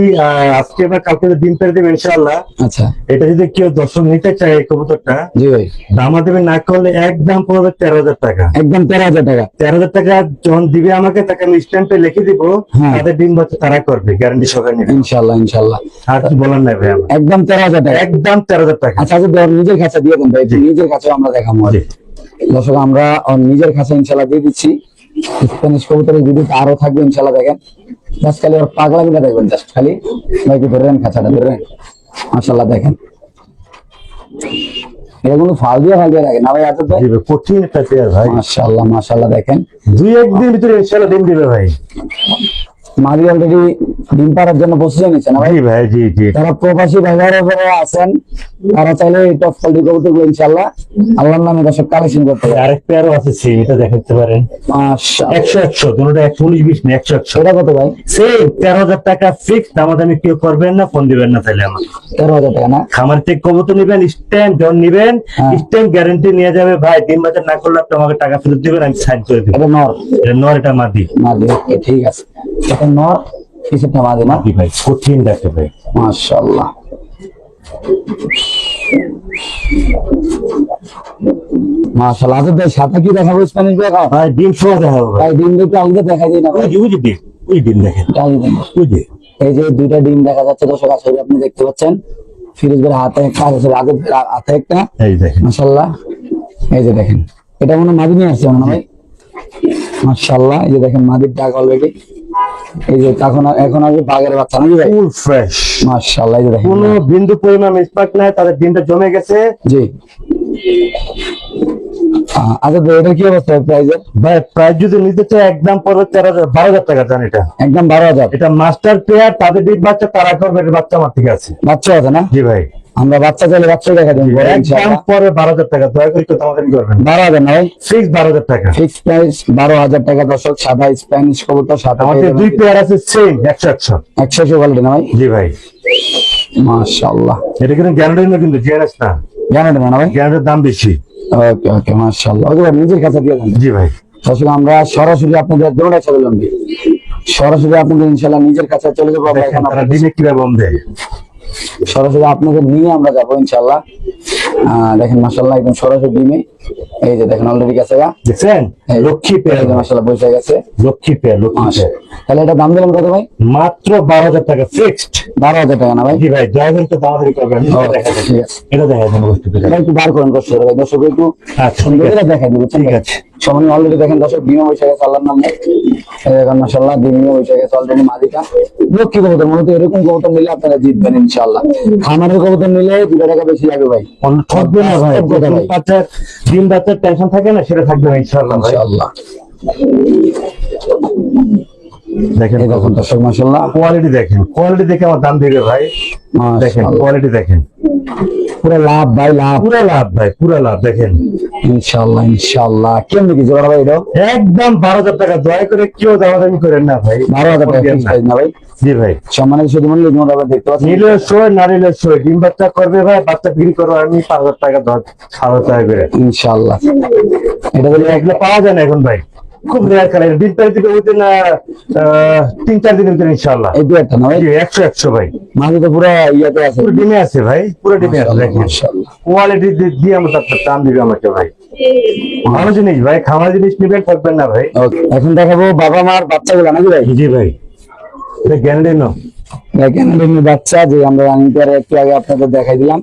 আজকে বা কালকে ডিম পেড়ে দেবে ইনশাআল্লাহ। আচ্ছা এটা যদি কেউ দর্শক নিতে চায় এই কবুতরটা, জি ভাই, দামা দেবে না করলে একদম পড়বে 13000 টাকা। একদম 13,000 টাকা। 13000 টাকা যখন দিবে আমাকে, তাকে আমি স্ট্যাম্পে লিখে দিব, হ্যাঁ। তাদের ডিম বাচ্চা তারা করবে, গ্যারান্টি সহকারে নেবে। ইনশাআল্লাহ ইনশাআল্লাহ। আর কিছু বলার নাই ভাই আমার। একদম 13,000 টাকা। একদম 13000 টাকা। আচ্ছা আচ্ছা ওর নিজের কাছে দিয়ে দেন ভাই, নিজের কাছে আমরা দেখাবো। জি। দর্শক আমরা ওর নিজের কাছে ইনশাআল্লাহ দিয়ে দিচ্ছি। স্প্যানিশ কবুতরের ভিডিওটা আরো থাকবে ইনশাআল্লাহ, দেখেন জাস্ট খালি ওর পাগলামিটা দেখবেন, জাস্ট খালি ভাই কি ধরেন খাঁচাটা ধরেন। মাশাআল্লাহ দেখেন, এগুলো ফাল দিয়ে রাখেন না ভাই আজাদ ভাই? জি ভাই, কঠিন একটা পেয়ার ভাই। মাশাআল্লাহ মাশাআল্লাহ দেখেন, 2-1 দিন ভিতরে ইনশাআল্লাহ ডিম দিবে ভাই। মাদি অলরেডি ডিম পাড়ার জন্য বসে নিচ্ছে না ভাই? জি ভাই। জি জি। যারা প্রবাসী ভাইরা আছেন তারা চাইলে এই টপ কোয়ালিটি কবুতরগুলো ইনশাআল্লাহ আল্লাহর নামে দর্শক কালেকশন করতে পারে। আরেক পেয়ারও আছে সেই, এটা দেখাতে পারেন। মাশাআল্লাহ 100 দুটোটা 119-20 না 100। এটা কত ভাই? সেই 13000 টাকা ফিক্স। দামাদামি কেউ করবেন না, ফোন দিবেন না তাহলে আমার। 13,000 টাকা না? খামার থেকে কবুতর নিবেন, স্ট্যাম্প যখন নিবেন হ্যাঁ। স্ট্যাম্প গ্যারান্টি নিয়ে যাবে ভাই। ডিম বাচ্চা না করলে আপনি আমাকে টাকা ফেরত দিবেন, আমি সাইন করে দিব। এটা নর? এটা নর, এটা মাদি। মাদি, ওকে ঠিক আছে। এটা নর, পিছনটা মাদি না? মাদি ভাই, কঠিন দেখে ভাই। মাশাআল্লাহ। মাশাআল্লাহ আজাদ ভাই, সাথে কি দেখাবো স্প্যানিশ ভাই? ভাই ডিম সহ দেখাবো ভাই। ভাই ডিম দুটো আলাদা দেখাই দিই না ভাই? ওই যে ডিম, ওই ডিম দেখেন, এটা আলাদা দেন। ওই যে। এই যে দুইটা ডিম দেখা যাচ্ছে দর্শক, আসলে আপনি দেখতে পাচ্ছেন। ফিরোজ ভাইয়ের হাতে একটা, আজাদ ভাইয়ের হাতে একটা। এই দেখেন মাশাআল্লাহ এই যে দেখেন, এটা মনে হয় মাদি নিয়ে আসছে মনে হয় ভাই। মাশাআল্লাহ এই যে দেখেন মাদির ডাক অলরেডি। এই যে এখন আসবে বাঘের বাচ্চা নাকি ভাই? Full fresh. মাশাআল্লাহ এই যে দেখেন, কোনো বিন্দু পরিমাণ মিসপাক নাই, তাদের ডিমটা জমে গেছে। জি। আচ্ছা ভাই এটা কি অবস্থা প্রাইজের? ভাই প্রাইস যদি নিতে চাই একদম পড়বে 12,000 টাকা। জান এটা একদম 12,000। এটা মাস্টার পেয়ার, তাদের ডিম বাচ্চা তারা করবে। এটা বাচ্চা আমার ঠিক আছে, বাচ্চা আছে না? জি ভাই। আমরা বাচ্চা চাইলে বাচ্চা দেখা দেবো একদম পরে 12,000 টাকা। দয়া করে একটু দামাদামি করবেন। 12,000 না ভাই? ফিক্স 12,000 টাকা। ফিক্স প্রাইস 12,000 টাকা দর্শক। সাদা স্প্যানিশ কবুতর সাদা, আমাদের দুই পেয়ার আছে সেম 100। 100 কোয়ালিটি না ভাই? জি ভাই। মাশাআল্লাহ। এটা কিন্তু গ্যারান্টি না, কিন্তু জিএনএস না, জানেন না ভাই? গ্যারান্টির দাম বেশি। ওকে ওকে মাশাআল্লাহ। ওকে ভাই নিজের কাছে দিয়ে দেন। জি ভাই। দর্শক আমরা সরাসরি আপনাদের দৌড়া চলে সরাসরি আপনাদের ইনশাআল্লাহ নিজের কাছে চলে যাবো। আমরা দেখেন এখন তারা ডিমে কিভাবে বম দেয়। সরাসরি আপনাদের নিয়ে আমরা যাবো ইনশাল্লাহ। দেখেন মাশাল্লাহ একদম সরাসরি ডিমে, এই যে দেখেন অলরেডি গেছে গা, দেখছেন লক্ষ্মী পেয়ার, মাশাল্লাহ বসে গেছে লক্ষ্মী পেয়ার, লক্ষ্মী পেয়ার। তাহলে এটা দাম দিলাম কত ভাই? মাত্র 12,000 টাকা ফিক্সড। 12,000 টাকা না ভাই? জি ভাই, ড্রাইভার তো দামাদারি করবেন। ঠিক আছে, এটা দেখা যাবে লক্ষ্মী পেয়ার। এটা একটু বার করেন কষ্ট করে ভাই, দর্শক একটু আচ্ছা, সুন্দর করে দেখাই দিব। ঠিক আছে। সবাই অলরেডি দেখেন দর্শক ডিমে বসে গেছে আল্লাহর নামে, এই দেখেন মাশাল্লাহ ডিমে বসে গেছে অলরেডি মাদিটা। লক্ষ্মী কবুতর, মূলত এরকম কবুতর নিলে আপনারা জিতবেন ইনশাআল্লাহ। খামারের কবুতর নিলে 2 টাকা বেশি লাগবে ভাই, ঠকবে না ভাই। ডিম বাচ্চার টেনশন থাকে না, সেটা থাকবে না ইনশাআল্লাহ ভাই। ইনশাআল্লাহ। দেখেন এই দেখুন দর্শক মাশাল্লাহ কোয়ালিটি দেখেন, কোয়ালিটি দেখে আমার দাম দিবে ভাই। দেখেন মাশাআল্লাহ, কোয়ালিটি দেখেন, পুরো লাভ ভাই, লাভ, পুরো লাভ ভাই, পুরো লাভ। দেখেন ইনশাআল্লাহ ইনশাআল্লাহ। কেমনি কি জোড়া ভাই এটা? একদম 12,000 টাকা। দয়া করে কেউ দামাদামি করেন না ভাই। 12,000 টাকা ফিক্স প্রাইস না ভাই? জি ভাই, সম্মানিত শুধু মূল্য তোমরা আবার দেখতে পাচ্ছ, নিলে সই না নিলে সই। ডিম বাচ্চা করবে ভাই, বাচ্চা বিক্রি করবো আমি 5,000 টাকা, 6,000 টাকা করে। ইনশাআল্লাহ। এটা বলে এগুলো পাওয়া যায় না এখন ভাই, খুব রেয়ার কালার। ডিম পাড়ি থেকে হইতে না 3-4 দিনের ভিতরে ইনশাআল্লাহ। এই দু একটা না ভাই? 100 ভাই। মাঝে তো পুরো ইয়াতে আছে, পুরো ডিমে আছে ভাই, পুরো ডিমে আছে। দেখেন মাশাআল্লাহ। কোয়ালিটি দিয়ে আমরা তার দাম দিবে আমাকে ভাই। ভালো জিনিস ভাই, খামার জিনিস নিবেন, থাকবেন না ভাই। ওকে, এখন দেখাবো বাবা মার বাচ্চাগুলো নাকি ভাই? জি ভাই, এটা গ্যারান্টি নো। দেখেন এমনি বাচ্চা যে আমরা রানিং পেয়ারে একটু আগে আপনাদের দেখাই দিলাম,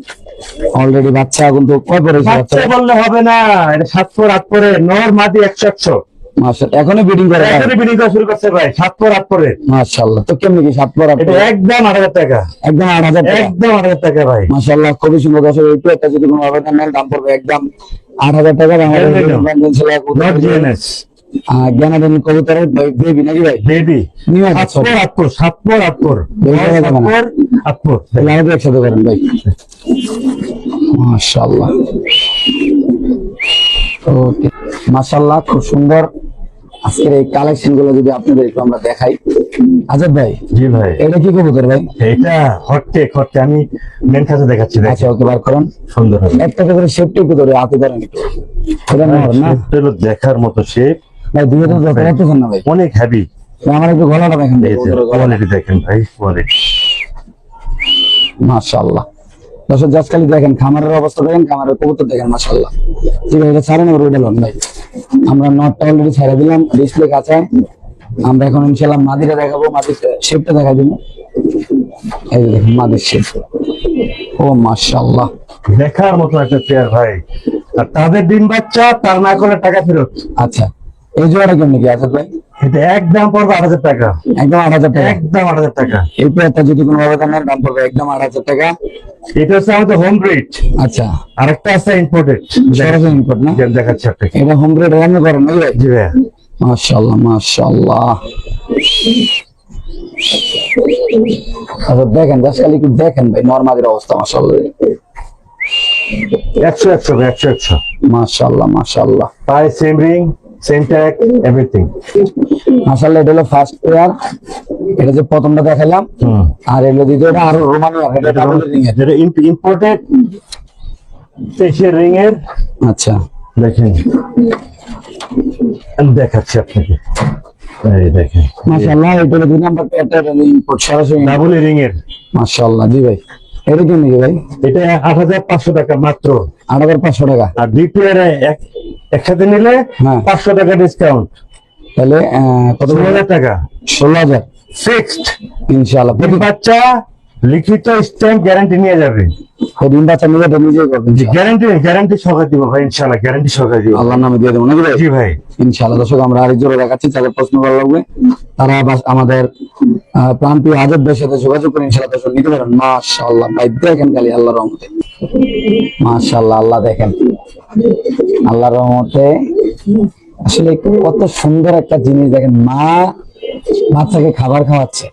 অলরেডি বাচ্চা কিন্তু কয় পড়েছে বাচ্চা বাচ্চা? বললে হবে না, এটা 7 পর 8 পরে নর মাদি 100 মাশাআল্লাহ, এখনো বিডিং করে ভাই? এখনই বিক্রি করা শুরু করছে ভাই, 7 পর 8 পরে। মাশাআল্লাহ। তো কেমনি কি 7 পর এটা একদম 8,000 টাকা, একদম 8,000 টাকা? একদম 8,000 টাকা ভাই। মাশাআল্লাহ, খুবই সুন্দর দর্শক। একটু একটা যদি কোনো আবেদন নেন দাম পড়বে একদম 8,000 টাকা। নট জিএনএস জ্ঞানাদন কবুতরের বেবি নাকি ভাই? বেবি নিউ 7 পর 8 পর, 7 পর 8 পর, 7 পর 8 পর। আমাদের একসাথে করেন ভাই। মাশাআল্লাহ, ওকে মাশাআল্লাহ, খুব সুন্দর। আজকের এই কালেকশন গুলো যদি আপনাদের একটু আমরা দেখাই। আজাদ ভাই, জি ভাই, এটা কি কবুতর ভাই? এটা হটকেক, হটকেক। আমি মেন কাছে দেখাচ্ছি, আচ্ছা দেখেন ওকে, বার করেন। সুন্দর হবে। একটা করে শেপটা একটু ধরে হাতে ধরেন একটু, এটা নর না শেপটা হলো দেখার মতো শেপ, ভাই? দুটো তো যত পারতেছেন না ভাই, অনেক হেভি। আমার একটু গলাটা দেখেন ভাই, দেখেছেন কবুতরের গলাটা। কোয়ালিটি দেখেন ভাই, কোয়ালিটি। মাশাআল্লাহ দর্শক, জাস্ট খালি দেখেন খামারের অবস্থা, দেখেন খামারের কবুতর দেখেন মাশাআল্লাহ। ঠিক আছে, এটা ছাড়েন এবার ওইটা লন ভাই। আমরা নটটা অলরেডি ছেড়ে দিলাম, ডিসপ্লে কাছে। আমরা এখন ইনশাআল্লাহ মাদিটা দেখাবো, মাদির শেপটা দেখাই দিব। এই যে দেখেন মাদির শেপ, ও মাশাআল্লাহ, দেখার মতো একটা পেয়ার ভাই। আর তাদের ডিম বাচ্চা তার না করে টাকা ফেরত। আচ্ছা এই জোড়াটা কেমনি কি আজাদ ভাই? এটা একদম পড়বে 8,000 টাকা, একদম 8,000 টাকা? একদম 8,000 টাকা। এই পেয়ারটা যদি কোনো ভাবে নেন দাম পড়বে একদম 8,000 টাকা। এটা হচ্ছে আমাদের হোম ব্রিড, আচ্ছা, আরেকটা আছে ইম্পোর্টেড। সরাসরি ইম্পোর্ট না? দেখাচ্ছি আপনাকে। এটা হোম গ্রেড রান্না করেন নাকি ভাই? জি ভাই, মাশাআল্লাহ মাশাআল্লাহ। আচ্ছা দেখেন, জাস্ট খালি একটু দেখেন ভাই নরমাদের অবস্থা। মাশাআল্লাহ 100 ভাই, 100 মাশাআল্লাহ মাশাআল্লাহ পাই। Same ring, same tag, everything. মাশাআল্লাহ। এটা হলো ফার্স্ট পেয়ার, এটা যে প্রথমটা দেখালাম। আর এগুলো দ্বিতীয়টা আরো রোমানিয়ান, এটা ডাবল রিং এর। যেটা ইম্পোর্টেড স্পেশাল রিং এর। আচ্ছা দেখেন, আমি দেখাচ্ছি আপনাকে। এই দেখেন মাশাআল্লাহ, এটা হলো 2 নাম্বার পেয়ারটা, ইম্পোর্ট সরাসরি। ডাবল রিং এর। মাশাআল্লাহ। জি ভাই, এটা কি নাকি ভাই? এটা 8,500 টাকা মাত্র। 8,500 টাকা? আর দুই পেয়ারে একসাথে নিলে হ্যাঁ। 500 টাকা ডিসকাউন্ট, তাহলে কত? 16,000 টাকা 16,000 ফিক্সড। ইনশাআল্লাহ। ডিম বাচ্চা লিখিত স্ট্যাম্প গ্যারান্টি নিয়ে যাবে। ডিম বাচ্চা নিয়ে এটা নিজেই করবেন গ্যারান্টি সহকারে দিব ভাই, ইনশাআল্লাহ গ্যারান্টি সহকারে দিব। আল্লাহর নামে দিয়ে দেবো নাকি ভাই? জি ভাই, ইনশাআল্লাহ। দর্শক আমরা আরেক জোড়া দেখাচ্ছি, যাদের প্রশ্ন ভালো লাগবে তারা আমাদের প্রান্তীয় আজাদ ভাইয়ের সাথে যোগাযোগ করে ইনশাআল্লাহ দর্শক নিতে পারেন। মাশাআল্লাহ ভাই, দেখেন খালি আল্লাহর রহমতে, মাশাআল্লাহ। আল্লাহ দেখেন, আল্লাহর রহমতে আসলে কত সুন্দর একটা জিনিস। দেখেন মা বাচ্চাকে খাবার খাওয়াচ্ছে।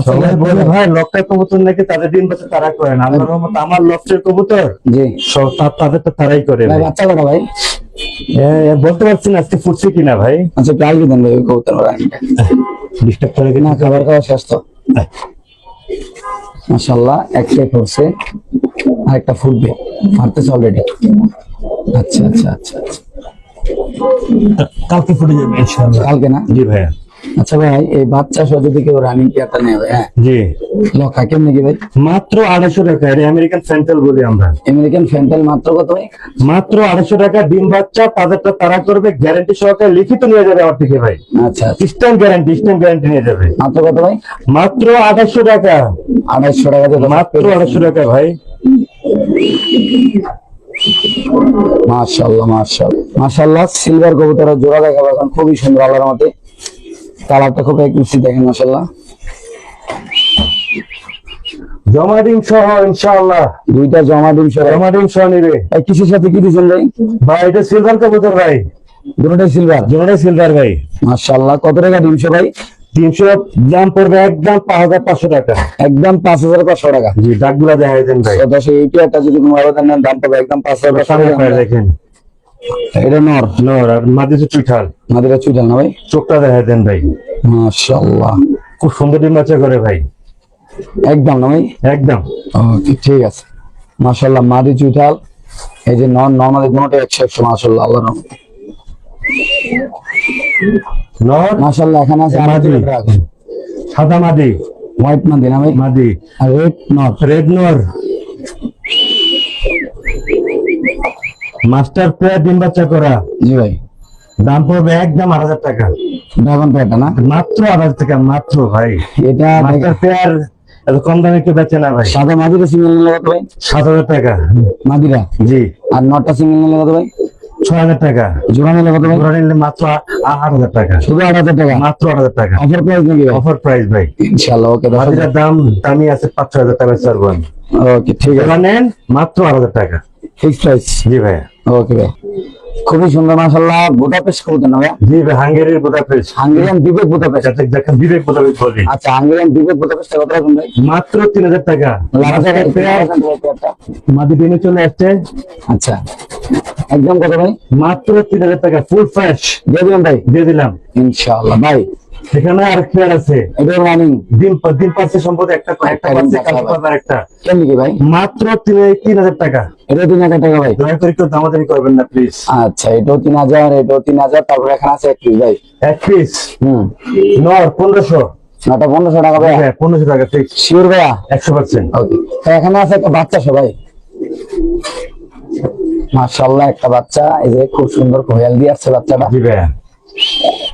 সবাই বলে ভাই লক্ষের কবুতর নাকি তাদের ডিম বাচ্চা তারা করে না। আল্লাহর রহমতে আমার লক্ষের কবুতর জি, তাদের তো তারাই করে ভাই ভাই। বাচ্চা কটা ভাই? বলতে পারছি না আজকে ফুটছে কিনা ভাই। আচ্ছা প্রায় দেন ভাই ওই কবুতর রানীটা। ডিস্টার্ব করে না কিনা। খাবার খাওয়া শেষ তো? মাশাআল্লাহ, একটাই ফুটছে আর একটা ফুটবে, ফাটতেছে অলরেডি। আচ্ছা আচ্ছা আচ্ছা আচ্ছা, কালকে ফুটে যাবে ইনশাআল্লাহ। কালকে না? জি ভাইয়া। আচ্ছা ভাই, এই বাচ্চা সহ যদি কেউ রানিং পেয়ারটা নেবে, হ্যাঁ, জি লক্ষা কেমনি কি ভাই? মাত্র 250 টাকা। এটা আমেরিকান ফ্যান্টেল বলি আমরা। আমেরিকান ফ্যান্টাল মাত্র কত ভাই? মাত্র 250 টাকা। ডিম বাচ্চা তাদেরটা তারা করবে, গ্যারান্টি সহকারে লিখিত নিয়ে যাবে আমার থেকে ভাই। আচ্ছা আচ্ছা। স্ট্যাম্প গ্যারান্টি নিয়ে যাবে। মাত্র কত ভাই? মাত্র 250 টাকা। 250 টাকা দিয়ে মাত্র 250 টাকা ভাই। মাশাআল্লাহ মাশাআল্লাহ মাশাআল্লাহ। সিলভার কবুতরের জোড়া দেখাবো এখন, খুবই সুন্দর আল্লাহর মতে, কালারটা খুব একুরেসি দেখেন মাশাআল্লাহ। জমা ডিম সহ ইনশাআল্লাহ। দুইটা জমা ডিম সহ। জমা ডিম সহ নিবে এই কিসের সাথে কি দিচ্ছেন ভাই? ভাই। এটা সিলভার কবুতর ভাই, দুটোটাই সিলভার। দুটোটাই সিলভার ভাই। মাশাআল্লাহ। কত টাকা ডিম সহ ভাই? 300 দাম পড়বে একদম 5500 টাকা। একদম 5500 টাকা। জি দাগগুলা দেখাই দেন ভাই। তো দর্শক, এই পেয়ারটা যদি কোনো আবেদন নেন দাম পাবে একদম 5500 সামনে টাকা। পায়ে দেখেন, এটা নর, নর আর মাদিসে চুইঠাল। মাদিরা চুইটাল না ভাই? চোখটা দেখাই দেন ভাই। মাশাআল্লাহ। খুব সুন্দর ডিম বাচ্চা করে ভাই, একদম না ভাই? একদম। ওকে ঠিক আছে। মাশাআল্লাহ, মাদি চুইটাল। এই যে নর নরমালি দুটোটাই 100 মাশাআল্লাহ আল্লাহর রহমতে। নর মাশাআল্লাহ। এখানে আছে মাদি, সাদা মাদি, হোয়াইট মাদি না ভাই? মাদি আর রেড নর। রেড নর। মাস্টার পেয়ার ডিম বাচ্চা করা। জি ভাই। দাম পড়বে একদম 8000 টাকা। ড্রাগন পেয়ারটা না? মাত্র 8000 টাকা মাত্র ভাই। এটা মাস্টার পেয়ার এত কম দামে কেউ বেচে না ভাই। সাদা মাদিরা সিঙ্গেল নিলে কত ভাই? 7000 টাকা। মাদিরা। জি। আর নরটা সিঙ্গেল নিলে কত ভাই? 6000 টাকা। জোড়া নিলে কত ভাই? জোড়া নিলে মাত্র 8000 টাকা। শুধু 8000 টাকা? মাত্র 8000 টাকা। অফার প্রাইস নাকি ভাই? অফার প্রাইস ভাই। ইনশাআল্লাহ। ওকে দর্শক, মাদিরার দাম দামি আছে 5-6000 টাকা ছাড়বো আমি। ওকে ঠিক আছে। জোড়া নেন মাত্র 8000 টাকা। Fix price? জি ভাই। ওকে ভাই। খুবই সুন্দর মাশাআল্লাহ। বুদাপেস্ট কবুতর না ভাই? জি ভাই, হাঙ্গেরির বুদাপেস্ট। হাঙ্গেরিয়ান বিবেক বুদাপেস্ট। যাতে দেখেন বিবেক বুদাপেস্ট বলি। আচ্ছা, হাঙ্গেরিয়ান বিবেক বুদাপেস্ট কত রাখুন ভাই? মাত্র 3000 টাকা। লাগাতার পেয়ার মাদি ডিমে চলে আসছে। আচ্ছা, একদম কত ভাই? মাত্র 3000 টাকা ফুল ফ্রেশ দিয়ে দিবেন ভাই? দিয়ে দিলাম ইনশাআল্লাহ ভাই। সেখানে আর পেয়ার আছে। এটা রানিং ডিম পাচ্ছে সম্পদ একটা পাচ্ছে কালকে পাবে একটা। কেমনি কি ভাই? মাত্র 3000 টাকা। এটা 3000 টাকা ভাই? দয়া করে একটু দামাদামি করবেন না প্লিজ। আচ্ছা, এটাও 3000, এটাও 3000, তারপর এখানে আছে 1 পিস ভাই। এক পিস নর 1500। নটা 1500 টাকা ভাই? হ্যাঁ 1500 টাকা ফিক্স শিওর ভাইয়া? 100%। ওকে। তো এখানে আছে একটা বাচ্চা সবাই। মাশাআল্লাহ, একটা বাচ্চা। এই যে খুব সুন্দর কোয়াল দিয়ে আসছে বাচ্চাটা। জি ভাই।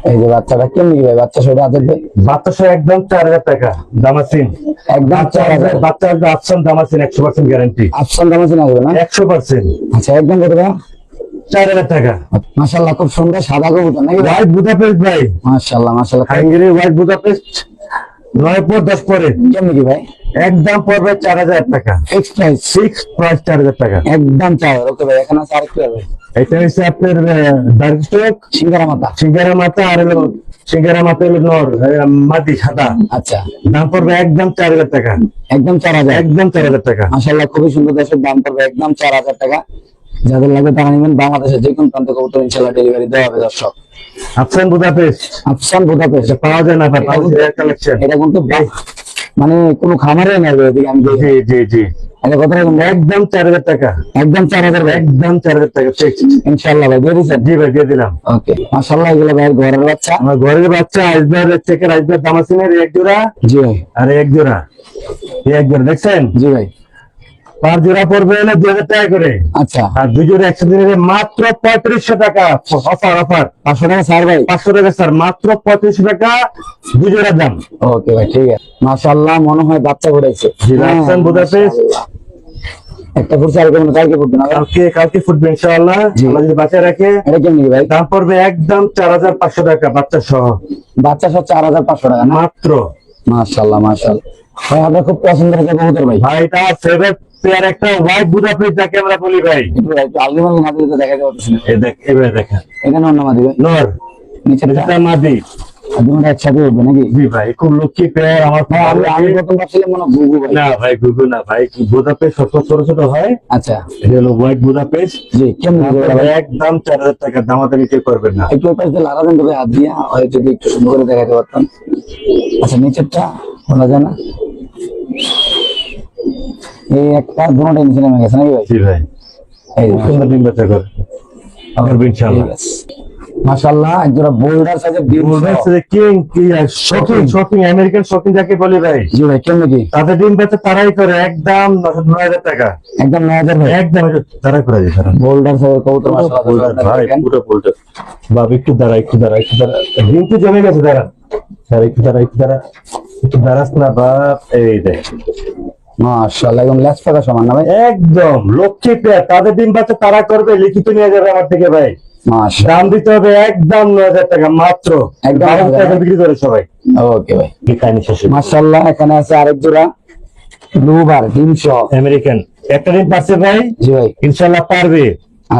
এই যে বাচ্চাটা কেমনি কি ভাই? বাচ্চা সবাই আছে ভাই? বাচ্চা সহ একদম 4000 টাকা দামাসিন। একদম 4000? বাচ্চা আফসান দামাসিন 100% গ্যারান্টি। আফসান দাম আছে না আসবে না? 100%। আচ্ছা, একদম কত ভাই? 4000 টাকা। মাশাআল্লাহ, খুব সুন্দর সাদা কবুতর নাকি ভাই? হোয়াইট বুদাপেস্ট ভাই। মাশাআল্লাহ মাশাআল্লাহ। হাঙ্গেরির হোয়াইট বুদাপেস্ট 9 পর 10 পরে কেমনি কি ভাই? একদম পড়বে 4000 টাকা। Fix price? ফিক্স প্রাইস 4000 টাকা। একদম 4000। ওকে ভাই। এখানে আছে আরেকটা ভাই। এটা হচ্ছে আপনার ডার্ক স্টক সিঙ্গারা মাথা। সিঙ্গারা মাথা আর হলো সিঙ্গারা মাথা হলো নর মাটি সাদা। আচ্ছা, দাম পড়বে একদম 4000 টাকা। একদম 4000? একদম 4000 টাকা। মাশাআল্লাহ, খুবই সুন্দর দর্শক। দাম পড়বে একদম 4000 টাকা। যাদের লাগবে তারা নেবেন। বাংলাদেশের যে কোনো প্রান্তে কবুতর ইনশাআল্লাহ ডেলিভারি দেওয়া হবে দর্শক। আফসান বুদাপেস্ট আফসান বুদাপেস্ট পাওয়া যায় না ভাই, পাওয়া যায় কালেকশন। এটা কিন্তু মানে কোনো খামারে নাই ভাই, এদিকে আমি দেখি। জি জি জি। এটা কত রকম? একদম 4000 টাকা। একদম 4000 ভাই? একদম 4000 টাকা ফিক্স ইনশাআল্লাহ ভাই। দিয়ে দিচ্ছেন? জি ভাই দিয়ে দিলাম। ওকে মাশাআল্লাহ। এগুলো ভাই ঘরের বাচ্চা? আমার ঘরের বাচ্চা আইসবার চেকের আইসবার দামাসিনের এক জোড়া জি ভাই। আর এক জোড়া দেখছেন? জি ভাই। পার জোড়া পড়বে হলো 2000 টাকা করে। আচ্ছা, আর দুই জোড়া একসাথে নিলে মাত্র 3500 টাকা। অফার 500 টাকা স্যার ভাই? 500 টাকা স্যার, মাত্র 3500 টাকা দুই জোড়া দাম। ওকে ভাই, ঠিক আছে। মাশাআল্লাহ, মনে হয় বাচ্চা ঘুরাইছে। জি, আফসান বুদাপেস্ট একটা ফুটছে, আর কোনো কালকে ফুটবে না? কালকে ফুটবে ইনশাআল্লাহ, জি। আমরা যদি বাচ্চা রাখে। এটা কেমনি কি ভাই? দাম পড়বে একদম 4500 টাকা বাচ্চা সহ। বাচ্চা সহ 4500 টাকা না? মাত্র। মাশাআল্লাহ মাশাআল্লাহ ভাই, আপনার খুব পছন্দের একটা কবুতর ভাই। ভাই এটা ফেভারিট পেয়ার একটা হোয়াইট বুদাপেস্ট যাকে আমরা বলি ভাই। একটু আলগিমালি না দিলে তো দেখাতে পারতেছি না। এই দেখ এবারে দেখেন, এখানে অন্য মাদি ভাই? নর নিচেটা? এটা মাদি। দুটো একসাথে উঠবে নাকি? জি ভাই, খুব লক্ষ্মী পেয়ার। আমার ভাই আমি প্রথম ভাবছিলাম মনে হয় গুগু ভাই। না ভাই গুগু না ভাই, বুদাপেস্ট ছোট ছোট হয়। আচ্ছা, এটা হলো হোয়াইট বুদাপেস্ট। জি। কেমন ভাই? একদম 4000 টাকা। দামাদামি কেউ করবেন না। একটু ওই পাশ দিয়ে লাগাবেন তো ভাই, হাত দিয়ে হয় যদি একটু সুন্দর করে দেখাতে পারতাম। আচ্ছা, নিচেরটা বলা যায় না? এই একটা দুটোটা নিচে নেমে গেছে নাকি ভাই? জি ভাই, এই যে, সুন্দর ডিম বাচ্চা করে আমার ঠিক ইনশাআল্লাহ। আছে। মাশাআল্লাহ একজোড়া বোল্ডার সাইজের ডিম king shocking shocking American shocking যাকে বলে ভাই, জি ভাই কেমন কি তাদের ডিম বেচে তারাই করে একদম 9,000 টাকা, একদম 9,000 ভাই একদম তারাই করে দিই তারা। বোল্ডার সাইজের কবুতর মাশাআল্লাহ ভাই পুরো বোল্ডার। বাবা একটু দাঁড়া একটু দাঁড়া একটু দাঁড়া, ডিম তো জমে গেছে, দাঁড়া দাঁড়া একটু দাঁড়া একটু দাঁড়া একটু দাঁড়াস না বাপ। এই দেখ মাশাআল্লাহ একদম লেস পাকা সমান না ভাই, একদম লক্ষ্মী পেয়ার, তাদের ডিম বাচ্চা তারা করবে, লিখিত নিয়ে যাবে আমার থেকে ভাই। মাশাআল্লাহ দাম দিতে হবে একদম 9,000 টাকা মাত্র, একদম 12,000 টাকা বিক্রি করে সবাই। ওকে ভাই কি কাহিনী শেষ হলো। মাশাআল্লাহ এখানে আছে আরেক জোড়া ব্লুবার ডিম সহ, আমেরিকান একটা ডিম পাচ্ছে ভাই, জি ভাই ইনশাল্লাহ পারবে।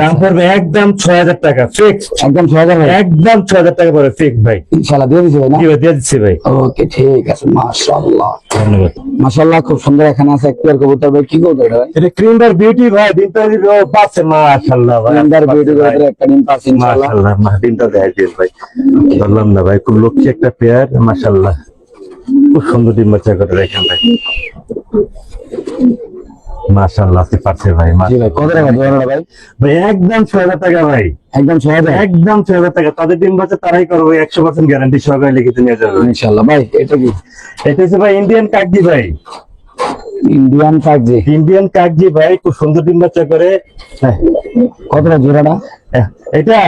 দাম পড়বে একদম 6,000 টাকা ফিক্সড, একদম 6,000 ভাই একদম 6,000 টাকা পড়বে ফিক্সড ভাই। ইনশাআল্লাহ দিয়ে দিছি ভাই না, জি ভাই দিয়ে দিচ্ছি ভাই, ওকে ঠিক আছে মাশাআল্লাহ ধন্যবাদ। মাশাআল্লাহ খুব সুন্দর এখানে আছে একটা কবুতর ভাই, কি কবুতর এটা ভাই? এটা ক্রিমবার বিউটি ভাই, ডিমটা পাচ্ছে মাশাআল্লাহ ভাই, সুন্দর বিউটি কবুতর একটা ডিম পাচ্ছে ইনশাআল্লাহ, মাশাআল্লাহ ডিমটা দেখাই দিন ভাই, বললাম না ভাই খুব লক্ষ্মী একটা পেয়ার মাশাআল্লাহ, খুব সুন্দর ডিম বাচ্চা করে রাখেন ভাই মাশাআল্লাহ। কি পারছে ভাই জি ভাই কত টাকা জোড়াটা ভাই? ভাই একদম 6,000 টাকা ভাই, একদম 6,000 একদম 6,000 টাকা। তাদের ডিম বাচ্চা তারাই করবে 100% গ্যারান্টি সহকারে লিখিত নিয়ে যাবে। ইনশাআল্লাহ ভাই এটা কি এটা হচ্ছে ভাই ইন্ডিয়ান কাকজি ভাই, ইন্ডিয়ান কাগজি, ইন্ডিয়ান কাকজি ভাই খুব সুন্দর ডিম বাচ্চা করে। হ্যাঁ, কত টাকা জোড়াটা? এটা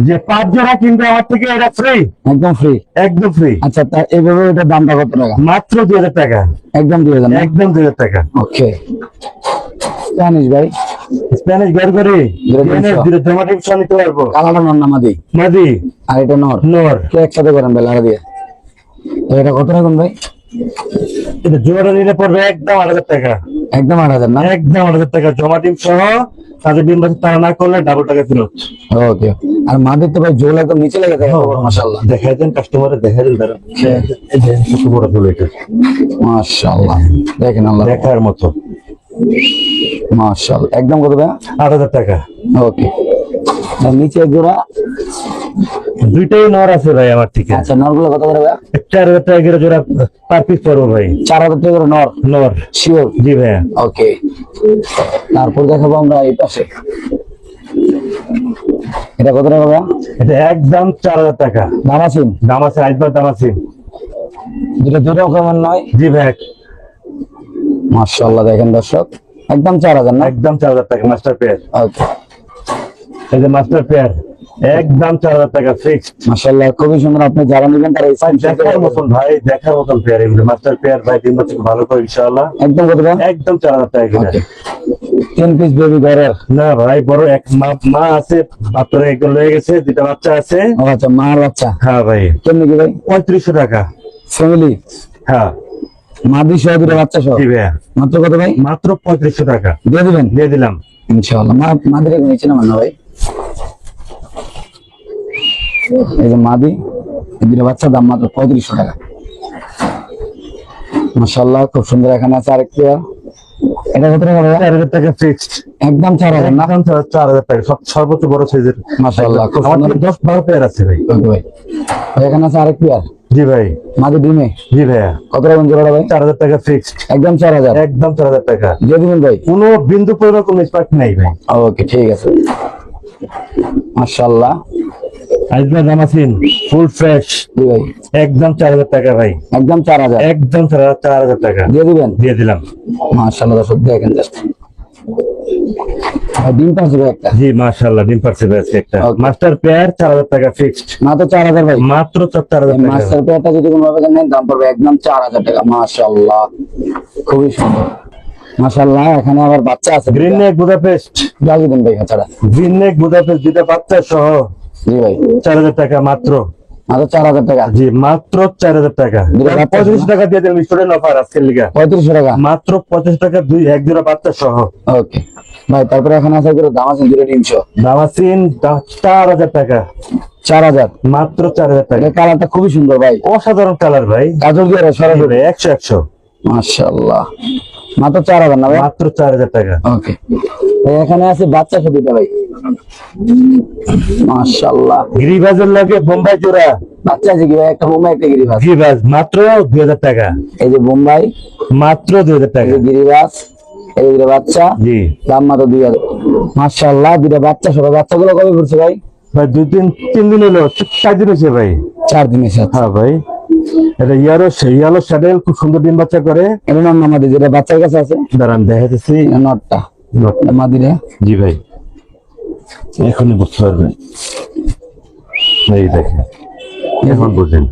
যে 5 জোড়া কিনবে আমার থেকে এটা ফ্রি, একদম ফ্রি, একদম ফ্রি। আচ্ছা তা এইভাবে এটার দামটা কত টাকা? মাত্র 2,000 টাকা, একদম 2,000 একদম 2,000 টাকা। ওকে স্প্যানিশ ভাই, স্প্যানিশ ঘর করে জমাটিভ নিতে পারবো। কালারটা নর নামাদি মাদি আর এটা নর, নর, কে একসাথে করেন ভাই লাগা দিয়ে, তো এটা কত টাকা ভাই? এটা জোড়া নিলে পড়বে একদম 8,000 টাকা, একদম 8,000 না, একদম 8,000 টাকা জমাটিভ সহ। তাদের ডিম বাচ্চা তারা না করলে ডাবল টাকা ফেরত। ওকে আর মাদের তো ভাই জোল একদম নিচে লেগে থাকে মাশাআল্লাহ, দেখাই দেন কাস্টমারে, দেখাই দেন দাঁড়া, এই যে কত বড় ফুল এটা মাশাআল্লাহ দেখেন আল্লাহ দেখার মতো মাশাআল্লাহ। একদম কত ভাই? 8,000 টাকা। ওকে আর নিচে এক জোড়া, দুইটাই নর আছে ভাই আমার থেকে। আচ্ছা নরগুলো কত করে ভাই? 4,000 টাকা করে জোড়া পার পিস পড়বো ভাই। 4,000 টাকা করে নর নর শিওর? জি ভাইয়া। ওকে তারপর দেখাবো আমরা এই পাশে, এটা কত টাকা ভাই? এটা একদম 4,000 টাকা। দাম আছে? দাম আছে, আইসবার দাম আছে। দুটো দুটো কেমন নয়? জি ভাই মাশাআল্লাহ দেখেন দর্শক একদম 4,000 না, একদম 4,000 টাকা মাস্টার পেয়ার। ওকে এই যে মাস্টার পেয়ার একদম 4,000 টাকা ফিক্সড। মাশাআল্লাহ খুবই সুন্দর, আপনি যারা নেবেন তারা দেখার মতন ভাই, দেখার মতন পেয়ার এগুলো মাস্টার পেয়ার ভাই, ডিম বাচ্চা ভালো করে ইনশাআল্লাহ। একদম কত টাকা? একদম 4,000 টাকা কিনা। ওকে 10 পিস বেবি ঘরের, না ভাই বড় এক মা আছে, আপনার এগুলো হয়ে গেছে, দুটা বাচ্চা আছে। ও আচ্ছা মার বাচ্চা, হ্যাঁ ভাই কেমনি কি ভাই? 3500 টাকা। ফ্যামিলি হ্যাঁ মাদি সহ দুটো বাচ্চা সহ জি ভাইয়া, মাত্র কত ভাই? মাত্র 3500 টাকা দিয়ে দিবেন দিয়ে দিলাম। ইনশাআল্লাহ। মাদির একটু নিচে নামান না ভাই, এই যে মাদি এই দুটো বাচ্চা দাম মাত্র 3500 টাকা মাশাআল্লাহ খুব সুন্দর। এখানে আছে আরেকটা, এটা কত টাকা ভাই? 4,000 টাকা ফিক্সড, একদম 4,000 না, একদম 4,000 টাকা সর্বোচ্চ বড় সাইজের। মাশাআল্লাহ খুব আমার সুন্দর। 10-12 পেয়ার আছে ভাই। ওকে ভাই এখানে আছে আরেক পেয়ার জি ভাই, মাদি ডিমে, জি ভাইয়া কত টাকা জোড়াটা ভাই? 4,000 টাকা ফিক্সড, একদম 4,000 একদম 4,000 টাকা দিয়ে দিবেন ভাই? কোনো বিন্দু পরিমাণ কোনো স্পার্ক নাই ভাই। ওকে ঠিক আছে মাশাআল্লাহ। আইসবার দাম আছে ফুল ফ্রেশ, জি ভাই একদম 4,000 টাকা ভাই, একদম 4,000 একদম 4,000 টাকা দিয়ে দিবেন? দিয়ে দিলাম। মাশাআল্লাহ দর্শক দেখেন জাস্ট ডিম পাচ্ছে ভাই একটা, জি মাশাআল্লাহ ডিম পারছে ভাই আজকে একটা। Okay. মাস্টার পেয়ার 4,000 টাকা ফিক্সড, মাত্র 4,000 ভাই। মাত্র 4,000 টাকা। মাস্টার পেয়ারটা যদি কোনো ভাবে নেন দাম পড়বে একদম 4,000 টাকা মাশাআল্লাহ খুবই সুন্দর মাশাআল্লাহ। এখানে আবার বাচ্চা আছে গ্রিন নেক বুদাপেস্ট, লাগিয়ে দেন ভাই ছাড়া, গ্রিন নেক বুদাপেস্ট দুটা বাচ্চা সহ জি ভাই 4,000 টাকা মাত্র, মাত্র 4,000 টাকা, জি মাত্র 4,000 টাকা। দুটো বাচ্চা 35 টাকা দিয়ে দিলাম স্টুডেন্ট অফার আজকের লিগা, 3500 টাকা মাত্র 25 টাকা এক জোড়া বাচ্চা সহ। ওকে ভাই তারপরে এখানে আছে এগুলো দাম আছে দুটো ডিম সহ, দামাসিন 4,000 টাকা, 4,000 মাত্র 4,000 টাকা। এটা কালারটা খুবই সুন্দর ভাই, অসাধারণ কালার ভাই, কাজল দিয়ে সরাসরি 100 মাশাআল্লাহ মাত্র 4,000 না ভাই? মাত্র 4,000 টাকা। ওকে এখানে আছে বাচ্চা সুবিধা ভাই মাশাআল্লাহ। গিরিবাজের লাগে বোম্বাই জোড়া, বাচ্চা আছে কি ভাই? একটা বোম্বাই একটা গিরিবাজ, গিরিবাজ মাত্র 2,000 টাকা, এই যে বোম্বাই, মাত্র 2,000 এই টাকা যে গিরিবাজ, এই যে বাচ্চা, জি। দাম মাত্র 2,000 মাশাআল্লাহ। দুটো বাচ্চা সবাই, বাচ্চাগুলো কবে করছে ভাই? ভাই 2-3 দিন হলো, 4 দিন হয়েছে ভাই। 4 দিন এসে হ্যাঁ ভাই, এটা ইয়ালো স্যাডেল, খুব সুন্দর ডিম বাচ্চা করে। এটা নাম আমাদের যেটা বাচ্চার কাছে আছে দাঁড়ান দেখাইতেছি। নটটা নটটা। মাদিরা। জি ভাই, এখনই বুঝতে পারবেন। এই দেখেন, এখন বুঝেন।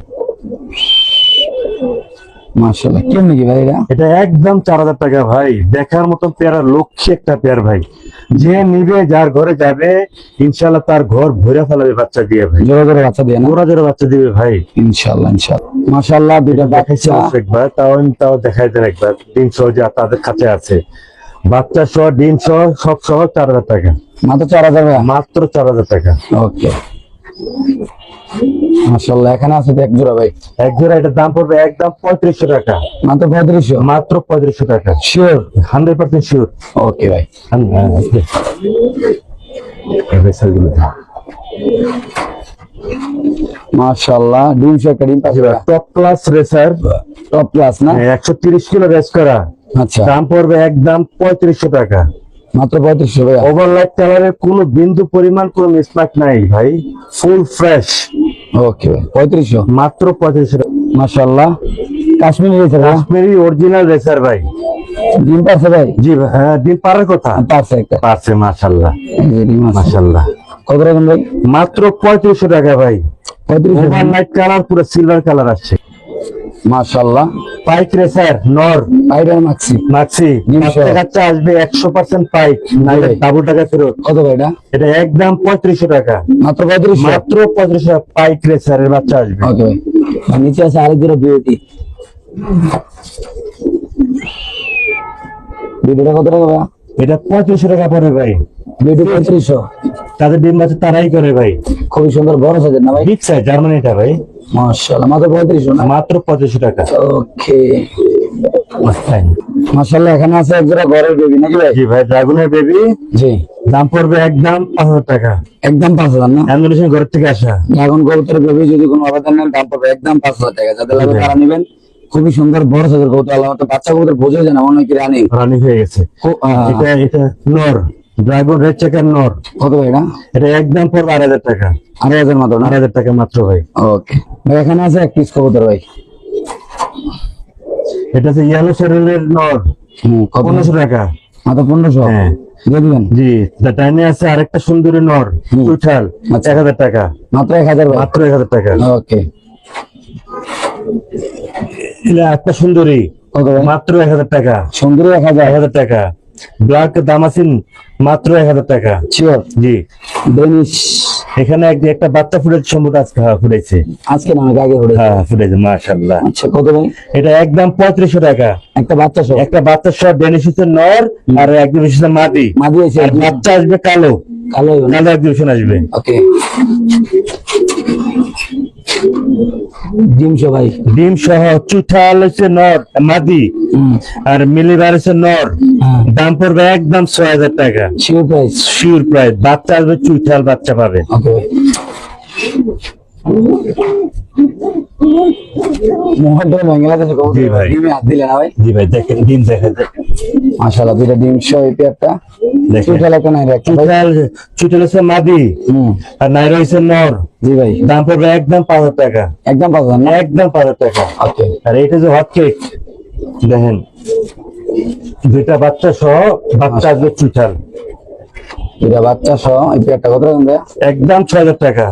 মাশাআল্লাহ, কেমন কি ভাই এটা? এটা একদম 4000 টাকা ভাই, দেখার মতন পেয়ারা, লক্ষ্যে একটা পেয়ার ভাই। যে নিবে, যার ঘরে যাবে, ইনশাআল্লাহ তার ঘর ভরে ফেলাবে বাচ্চা দিয়ে ভাই। জোড়া জোড়া বাচ্চা দিয়ে না? জোড়া জোড়া বাচ্চা দিবে ভাই, ইনশাআল্লাহ ইনশাআল্লাহ। মাশাআল্লাহ, দুইটা দেখাইছি বাচ্চা। একবার, তাও দেখাই দেন একবার। ডিম সহ যে তাদের কাছে আছে, বাচ্চা সহ ডিম সহ সব সহ 4000 টাকা, মাত্র 4000 টাকা। মাত্র 4000 টাকা। ওকে, মাশাআল্লাহ। এখানে আছে তো এক জোড়া ভাই, এক জোড়া, এটার দাম পড়বে একদম 3500 টাকা, মাত্র 3500। মাত্র 3500 টাকা, শিওর? 100% শিওর। ওকে ভাই, মাশাআল্লাহ। ডিম সহ একটা ডিম পাশে। Top class racer, top class না? 130 কিলো রেস করা, আচ্ছা, দাম পড়বে একদম 3500 টাকা। মাত্র 3500 ভাই। ওভারলাইট কালারের কোনো বিন্দু পরিমাণ কোনো মিসমার্ক নাই ভাই, ফুল ফ্রেশ। ওকে ভাই, 3500, মাত্র 3500 টাকা। মাশাআল্লাহ। Kashmiri racer, Kashmiri original racer ভাই। ডিম পাশে ভাই? জি ভাই, হ্যাঁ, দিন পারার কথা পাশে একটা পারছে, মাশাআল্লাহ এই যে ডিম আছে। মাশাআল্লাহ। কত রকম ভাই? মাত্র 3500 টাকা ভাই। 3500। ওভারলাইট কালার, পুরো সিলভার কালার আসছে। মাশাআল্লাহ। পাইক রেসার নর, পাইডার মাক্সি। মাক্সি, নিশ্চয়। বাচ্চা আসবে 100% পাইক, নাইলে ভাই। ডাবল টাকা ফেরত। কত ভাই এটা? এটা একদম 3500 টাকা, মাত্র 3500। মাত্র 3500 টাকা, পাইক রেসারের বাচ্চা আসবে। ওকে ভাই, আর নিচে আছে আরেক জোড়া বিউটি। বিউটিটা কত টাকা ভাই? এটা 3500 টাকা পড়বে ভাই। বিউটি 3500। তাদের ডিম বাচ্চা তারাই করে ভাই, খুবই সুন্দর বড় সাইজের না ভাই? বিগ সাইজ জার্মানিটা ভাই, মাশাআল্লাহ, মাত্র 3500 না? মাত্র 3500 টাকা। ওকে, মাশাআল্লাহ। এখানে আছে এক জোড়া ঘরের বেবি নাকি ভাই? জি ভাই, ড্রাগনের বেবি, জি। দাম পড়বে একদম 5000 টাকা, একদম 5000 না? ইন্দোনেশিয়ান ঘর থেকে আসা। ড্রাগন কবুতরের বেবি যদি কোনো আবেদন নেন, দাম পড়বে একদম 5000 টাকা। যাদের লাগবে তারা নেবেন। খুবই সুন্দর বড় সাইজের কবুতর, আল্লাহ মতো বাচ্চা কবুতর বোঝে যায় না, মনে হয় কি রানিং। রানি হয়ে গেছে। এটা নর, ড্রাগন রেড চেকার নর। কত ভাই এটা? এটা একদম পড়বে 8000 টাকা, 8000 মাত্র না? 8000 টাকা মাত্র ভাই। ওকে ভাই, এখানে আছে এক পিস কবুতর ভাই। এটা হচ্ছে ইয়েলো শেরেলের নর, কত? 1500 টাকা। মাত্র 1500? হ্যাঁ দিয়ে দিবেন? জি। টাইনে আছে আরেকটা সুন্দরী নর, উঠাল, আচ্ছা। 1000 টাকা, মাত্র 1000 ভাই। মাত্র 1000 টাকা। ওকে, এটা একটা সুন্দরী, কত ভাই? মাত্র 1000 টাকা, সুন্দরী 1000? 1000 টাকা। ব্ল্যাক দামাসিন, মাত্র 1000 টাকা। শিওর? জি। ডেনিশ? এখানে একটা বাচ্চা ফুটেছে, সম্ভবত আজকে, হ্যাঁ ফুটেছে, আজকে না, অনেক আগে ঘুরে। হ্যাঁ ফুটেছে, মাশাআল্লাহ। আচ্ছা, কত ভাই? এটা একদম 3500 টাকা, একটা বাচ্চা সহ? একটা বাচ্চা সহ, ডেনিশিসের নর আর একদম মাদি, মাদি আছে? আর বাচ্চা আসবে কালো, কালো হইবে না? কালো এক্সিবিশন আসবে। ওকে, ডিম সহ ভাই? ডিম সহ, চুঠাল হচ্ছে নর মাদি, আর মিলিবার হচ্ছে নর, হ্যাঁ। দাম পড়বে একদম 6000 টাকা, শিওর প্রাইস? Sure price. বাচ্চা আসবে, চুঠাল বাচ্চা পাবে। ওকে ভাই। মোহনটা বাংলাদেশে কবুতর জি ভাই। ডিমে হাত দিলে না ভাই? জি ভাই, দেখেন ডিম দেখা যায়, মাশাআল্লাহ, দুইটা ডিম সহ এই পেয়ারটা। দেখেন। চুটাল একটা নাই রে একটা ভাই? চুঠাল হচ্ছে মাদি, আর নাইরা হচ্ছে নর, জি ভাই। দাম পড়বে একদম 5000 টাকা, একদম 5000 না? একদম 5000 টাকা। ওকে, আর এটা যে হট কেক, দেখেন দুইটা বাচ্চা সহ, বাচ্চা আসবে চুঠাল, দুইটা বাচ্চা সহ এই পেয়ারটা কত রকম ভাই? একদম 6000 টাকা।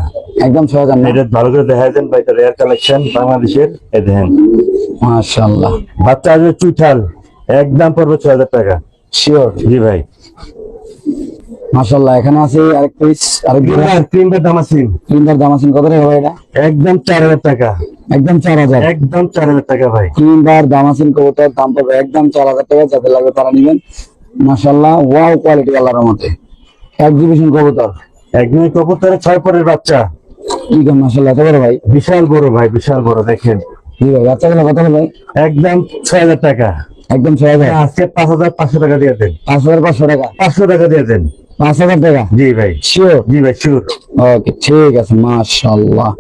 একদম 6000 না? এটা ভালো করে দেখা দেন ভাই, এটা রেয়ার কালেকশন বাংলাদেশের। এই দেখেন, মাশাআল্লাহ। বাচ্চা আসবে চুঠাল, একদম পড়বে 6000 টাকা। শিওর? জি ভাই। মাশাআল্লাহ। এখানে আছে আরেক পিস, আরেক ক্রিমের দাম আছে ক্রিমদার দাম আছেন কত টাকা ভাই এটা? একদম 4000 টাকা, একদম 4000? একদম 4000 টাকা ভাই। ক্রিমদার দাম আছেন কবুতর, দাম পড়বে একদম 4000 টাকা। যাদের লাগবে তারা নেবেন। মাশাআল্লাহ, ওয়াও কোয়ালিটি আল্লাহর রহমতে। এক্সিবিশন কবুতর, একদম কবুতরের 6 পরের বাচ্চা, কি কম? মাশাআল্লাহ, এত বড় ভাই? বিশাল বড় ভাই, বিশাল বড়। দেখেন, জি ভাই। বাচ্চাগুলো কত হলো ভাই? একদম 6000 টাকা, একদম 6000? আজকে 5500 টাকা দিয়ে দেন, 5500 টাকা? 500 টাকা দিয়ে দেন। 5000 টাকা? জি ভাই, শিওর? জি ভাই শিওর। ওকে, ঠিক আছে। মাশাআল্লাহ।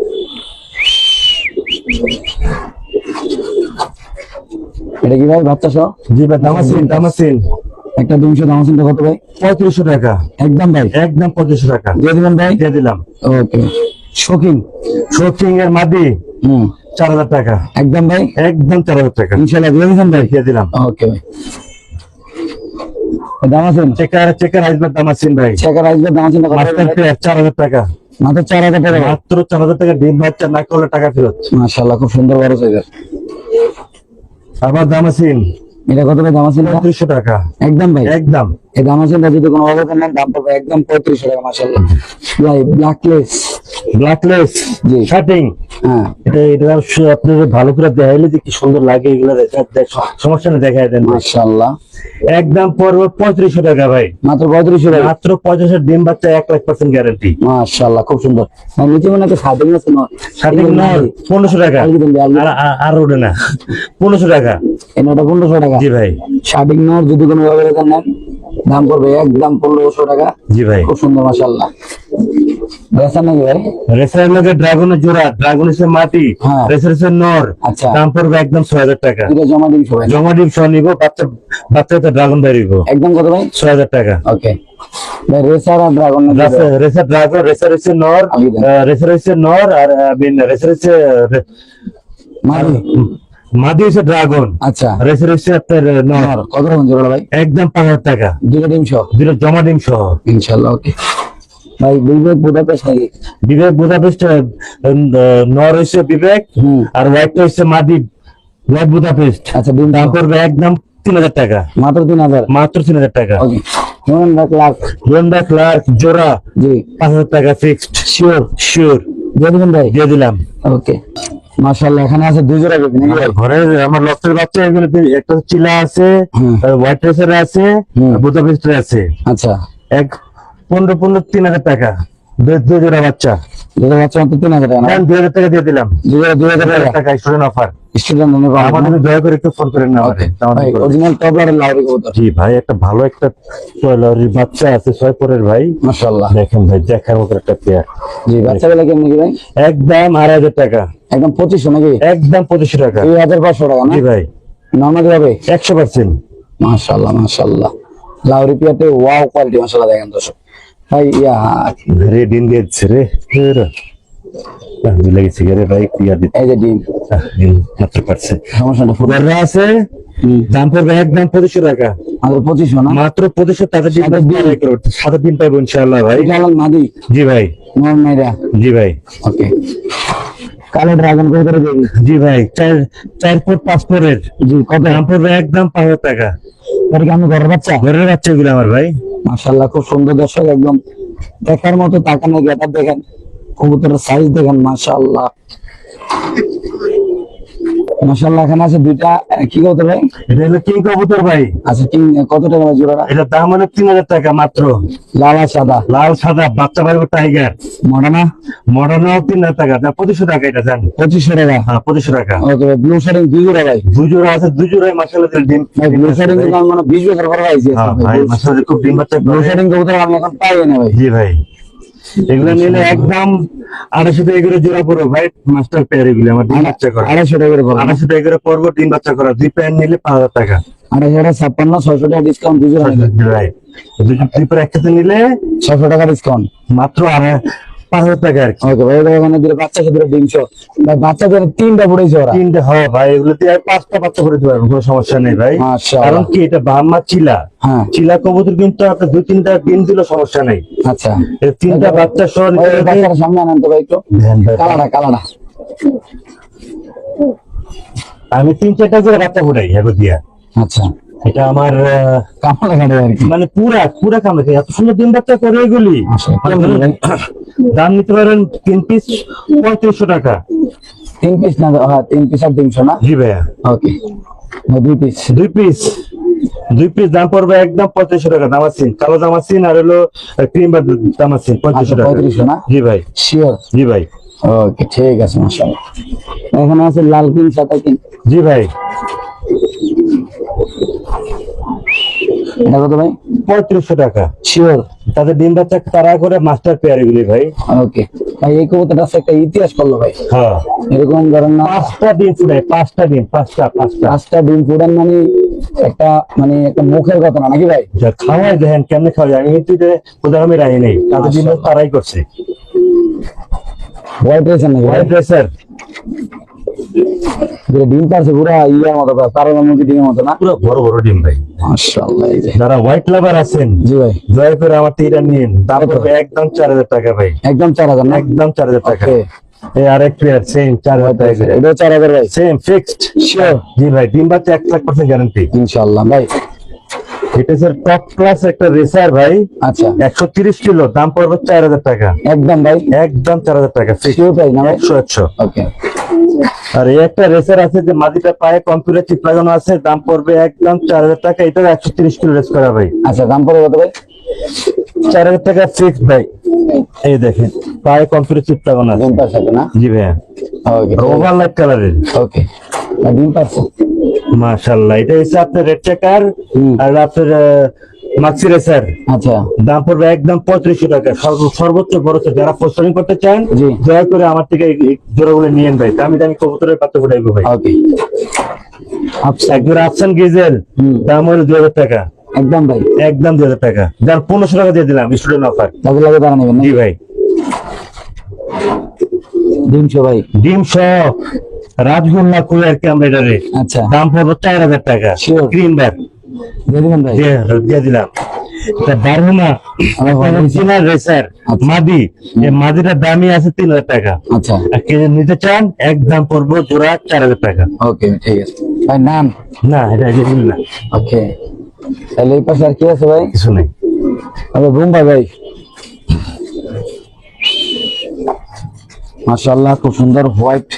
এটা কি ভাই বাচ্চা সহ? জি ভাই, দামাসিন, দামাসিন, একটা ডিমশো দাম আছে কত ভাই? 3500 টাকা, একদম ভাই, একদম 3500 টাকা দিয়ে দিবেন ভাই। দিয়ে দিলাম। ওকে, শৌখিন। শৌখিন এর মাদি 4000 টাকা, একদম ভাই, একদম 4000 টাকা ইনশাআল্লাহ দিয়ে দিবেন ভাই। দিয়ে দিলাম। ওকে ভাই, দাম আছে চেকার আসবে দাম আছেন ভাই, চেকার আসবে দাম আছে মাস্টার পেয়ার 4000 টাকা, মাত্র 4000 টাকা, মাত্র 4000 টাকা। ডিম বাচ্চা না করলে টাকা ফেরত। মাশাআল্লাহ, খুব সুন্দর বড় সাইজের। আবার দাম আছেন এটা কত ভাই? দাম আছে 3500 টাকা, একদম ভাই, একদম। এই দাম আছে যদি কোনো অর্ডার করেন দাম পড়বে একদম 3500 টাকা। মাশাআল্লাহ ভাই, ব্ল্যাকলেস। ব্ল্যাকলেস জি। শার্টিং, হ্যাঁ, এটা আপনি ভালো করে দেখাইলে যে কি সুন্দর লাগে এগুলো, সমস্যা নেই দেখাই দেন। মাশাআল্লাহ, একদম পড়বে 3500 টাকা ভাই, মাত্র 3500 টাকা। মাত্র 3500। ডিম বাচ্চা 1,00,000% গ্যারান্টি। মাশাআল্লাহ, খুব সুন্দর। আর নিচে মনে একটা শার্টিং আছে না? শার্টিং না 1500 টাকা, আর ওঠে না 1500 টাকা। এটা 1500 টাকা। জি ভাই, শার্টিং নর যদি কোনো অর্ডার নেন দাম পড়বে একদম 1500 টাকা। জি ভাই। খুব সুন্দর মাশাআল্লাহ। বেচা নাকি ভাই? রেসারের লগে ড্রাগনের জোড়া, ড্রাগন এসে মাটি, হ্যাঁ। রেসারের নর, আচ্ছা, দাম পড়বে একদম 6000 টাকা। এটা জমা দিন সবাই। জমা ডিম সহ নিব, বাচ্চাতে ড্রাগন বেরিব একদম কত ভাই? 6000 টাকা। ওকে ভাই, রেসার আর ড্রাগন রেসার ড্রাগন, রেসার হচ্ছে নর, রেসার হচ্ছে নর, আর রেসার হচ্ছে মাদি। মাদি হচ্ছে ড্রাগন, আচ্ছা, রেসার হচ্ছে আপনার নর। কত রকম জোড়া ভাই? একদম 5000 টাকা, দুটো ডিম সহ দুটো জমা ডিম সহ। ইনশাআল্লাহ। ওকে ভাই, বিবেক বুদাপেস্ট নাকি? বিবেক বুদাপেস্ট, নর হচ্ছে বিবেক, আর হোয়াইট হচ্ছে মাদি, হোয়াইট বুদাপেস্ট। আচ্ছা, ডিম দাম পড়বে একদম 3000 টাকা, মাত্র 3000। মাত্র 3000 টাকা। ওকে, হিউম্যান লাখ। রোন্ডা ক্লার্ক জোড়া জি, 5000 টাকা ফিক্সড। শিওর শিওর দিয়ে দিবেন ভাই। দিয়ে দিলাম। ওকে মাশাআল্লাহ, এখানে আছে দুই জোড়া বেবি নাকি ভাই? ঘরের আমার লক্ষ্যের বাচ্চা এগুলো একটা চিলা আছে, হোয়াইট রেসার আছে, বুদাপেস্ট আছে। আচ্ছা, এক 15 3000 টাকা, দুই জোড়া বাচ্চা। দুটো বাচ্চা মাত্র 3000 টাকা না? 2000 টাকা দিয়ে দিলাম। দুই জোড়া 2000 টাকা। টাকা স্টুডেন্ট অফার। স্টুডেন্ট মনে পাবেন। আমাদের দয়া করে একটু ফোন করেন না আমাদের। ভাই, অরিজিনাল টপলার লাউরি কবুতর। জি ভাই, একটা ভালো একটা লরির বাচ্চা আছে ছয়পুরের ভাই, মাশাআল্লাহ। দেখেন ভাই, দেখার মতো একটা পেয়ার। জি, বাচ্চাগুলো কেমন কি ভাই? একদম 2500 টাকা, একদম 2500 নাকি? একদম 2500 টাকা। 2500 টাকা না? জি ভাই, নরমালি হবে। 100%। মাশাআল্লাহ মাশাআল্লাহ, লাউরি পিয়াতে ওয়াও কোয়ালিটি মাশাআল্লাহ। দেখেন দর্শক ভাই, রেড ইন্ডিয়ান রে রে লেগেছে রে ভাই, পিয়া দিতে এই যে ডিম, মাত্র পারছে। সমস্যা না। ফুলরা আছে, দাম পড়বে একদম 2500 টাকা, আমাদের 2500 না? মাত্র 2500 টাকা। সাথে দিন পাইবো ইনশাআল্লাহ ভাই। এটা হলো মাদি। জি ভাই, নর নাইরা। জি ভাই। ওকে, কালো ড্রাগন কত করে দেবি? জি ভাই, 4 ফুট 5 ফুটের। জি, কত? দাম পড়বে একদম 5000 টাকা। এটা কি আমি ঘরের বাচ্চা? ঘরের বাচ্চা এগুলো আমার ভাই। মাশাআল্লাহ, খুব সুন্দর দর্শক, একদম দেখার মতো। তাকানো গেটআপ দেখেন, কবুতরের সাইজ দেখেন, মাশাআল্লাহ মাশাআল্লাহ। এখানে আছে দুইটা কি কবুতর ভাই? এটা হলো কিং কবুতর ভাই। আচ্ছা, কিং কত টাকা ভাই জোড়াটা? এটা দাম হলো 3000 টাকা মাত্র। লাল আর সাদা, লাল সাদা বাচ্চা পাইবো টাইগার। মডার্না মডার্ন 3000 টাকা, 2500 টাকা এটা জান। 2500 টাকা। হ্যাঁ 2500 টাকা। ওকে, ব্লু শার্টিং দুই জোড়া ভাই? দুই জোড়া আছে, দুই জোড়ায় মাশাআল্লাহ ডিম। ভাই, ব্লু শার্টিং কিন্তু আমি মানে 20 বছর পরে পাইছি। হ্যাঁ ভাই, মাশাআল্লাহ খুব ডিম বাচ্চা ব্লু করে। শার্টিং কবুতর আমি এখন পাই না ভাই। জি ভাই, এগুলো নিলে একদম 250 টাকা করে জোড়া পড়ো ভাই। মাস্টার পেয়ার এগুলো আমার ডিম বাচ্চা করা। 250 টাকা করে পড়বে। 250 টাকা করে পড়বো ডিম বাচ্চা করা। দুই পেয়ার নিলে 5000 টাকা। 250, 600 টাকা ডিসকাউন্ট দুই জোড়া নিলে। ভাই, দুই পেয়ার একসাথে নিলে 600 টাকা ডিসকাউন্ট মাত্র 5000 টাকা আর কি। ওকে ভাই, এখানে দুটো বাচ্চা সাথে ডিম শো ভাই, বাচ্চাদের 3টা পড়েছে ওরা। 3টা হয় ভাই, এগুলো দিয়ে 5টা বাচ্চা করে দিতে পারবেন, কোনো সমস্যা নেই ভাই। মাশাআল্লাহ। কারণ কি এটা বাম্মা চিলা, হ্যাঁ, চিলা কবুতর কিন্তু আপনার 2-3টা ডিম দিলে সমস্যা নেই। আচ্ছা। 3টা বাচ্চা সহ ওই বাচ্চাটা সামনে আনেন তো ভাই একটু। দেন ভাই। কালাটা আমি 3-4টা করে বাচ্চা ফুটাই এগো দিয়া। আচ্ছা, এটা আমার কামলা কাটে আর কি। মানে পুরা কামে এত সুন্দর ডিম বাচ্চা করে এগুলি। দাম নিতে পারেন 3 পিস 3500 টাকা। 3 পিস না? হ্যাঁ, 3 পিস আর 300 না? জি ভাইয়া। ওকে, 2 পিস। 2 পিস দাম পড়বে একদম 3500 টাকা। দামাসিন কালো দামাসিন আর হলো ক্রিম বা দামাসিন 3500 টাকা। 3500 না? জি ভাই, শিওর? জি ভাই, ওকে, ঠিক আছে মাশাআল্লাহ। এখানে আছে লাল কিং, সাদা কিং। জি ভাই। এটা কত ভাই? 3500 টাকা। শিওর? তাদের ডিম বাচ্চা তারা করে মাস্টার পেয়ার এগুলি ভাই। ওকে ভাই, এই কবুতরটা আছে একটা ইতিহাস করলো ভাই। হ্যাঁ, এরকম ধরেন না, 5টা ডিম ফুটায়, 5টা ডিম, 5টা 5টা ডিম ফুটান মানে একটা মানে একটা মুখের কথা না নাকি ভাই? যা খাওয়াই দেখেন কেমনে খাওয়াই, আমি কিন্তু এটা কোথাও আমি রাখি নেই, তাদের ডিম তারাই করছে। হোয়াইট রেসার নাকি ভাই? হোয়াইট রেসার যেটা ডিম পারছে পুরা ইয়ার মতো, তার মুরগি ডিমের মতো না? পুরো বড় বড় ডিম ভাই। মাশাআল্লাহ। এই যে যারা হোয়াইট লাভার আছেন, জি ভাই, দয়া করে আমার থেকে নিন, দাম পড়বে একদম 4000 টাকা ভাই, একদম 4000 না? একদম 4000 টাকা। ওকে, এই আরেক পেয়ার সেম 4000 টাকা করে, এটাও 4000 ভাই? Same fixed sure? জি ভাই, ডিম বাচ্চা 100% গ্যারান্টি ইনশাআল্লাহ ভাই। এটা স্যার টপ ক্লাস একটা রেসার ভাই, আচ্ছা 130 কিলো, দাম পড়বে 4000 টাকা, একদম ভাই? একদম 4000 টাকা ফিক্সড, শিওর প্রাইস না ভাই? 100। ওকে, আর এই একটা রেসার আছে যে মাটিটা পায়ে কম্পিউটার চিপ লাগানো আছে, দাম পড়বে একদম 4000 টাকা, এটা 130 কিলো রেস করা ভাই, আচ্ছা দাম পড়বে কত ভাই? 4000 টাকা ফিক্সড ভাই। এই দেখেন পায়ে কম্পিউটার চিপ লাগানো আছে, ডিম পারছে না? জি ভাইয়া, ওকে ওভার লাইট কালারের। ওকে, ডিম পারছে। মাশাআল্লাহ, এটা হচ্ছে আপনার রেড চেকার আর আপনার মাক্সি রেসার, আচ্ছা দাম পড়বে একদম 3500 টাকা, সর্বোচ্চ বড় ছোট। যারা পোস্টারিং করতে চান জি। দয়া করে আমার থেকে এই জোড়াগুলো নিয়েন ভাই, দামি দামি কবুতরের পাত্র ফুটাইবো ভাই। ওকে, আচ্ছা একজোড়া আফসান গিজেল, দাম হলো 2000 টাকা, একদম ভাই। একদম 2000 টাকা, যার 1500 টাকা দিয়ে দিলাম স্টুডেন্ট অফার। তাদের লাগে তারা নেবেন না? জি ভাই, ডিম শো ভাই? ডিম সহ রাজগোল্লা কুলার ক্যামেরা রে, আচ্ছা দাম পড়বে 4000 টাকা, Sure. স্ক্রিন বার দিয়ে দিবেন ভাই? দিয়ে দিলাম। বারহুমা অরিজিনাল রেসার আচ্ছা। মাদি, এই মাদিটার দামই আছে 3000 টাকা, আচ্ছা আর কে নিতে চান একদম পড়বো জোড়া 4000 টাকা। ওকে ঠিক আছে ভাই। নাম? না এটা যেগুলো না, ওকে, তাহলে এই পাশে আর কি আছে ভাই? কিছু নেই। আরে বোম্বাই ভাই, মাশাআল্লাহ খুব সুন্দর হোয়াইট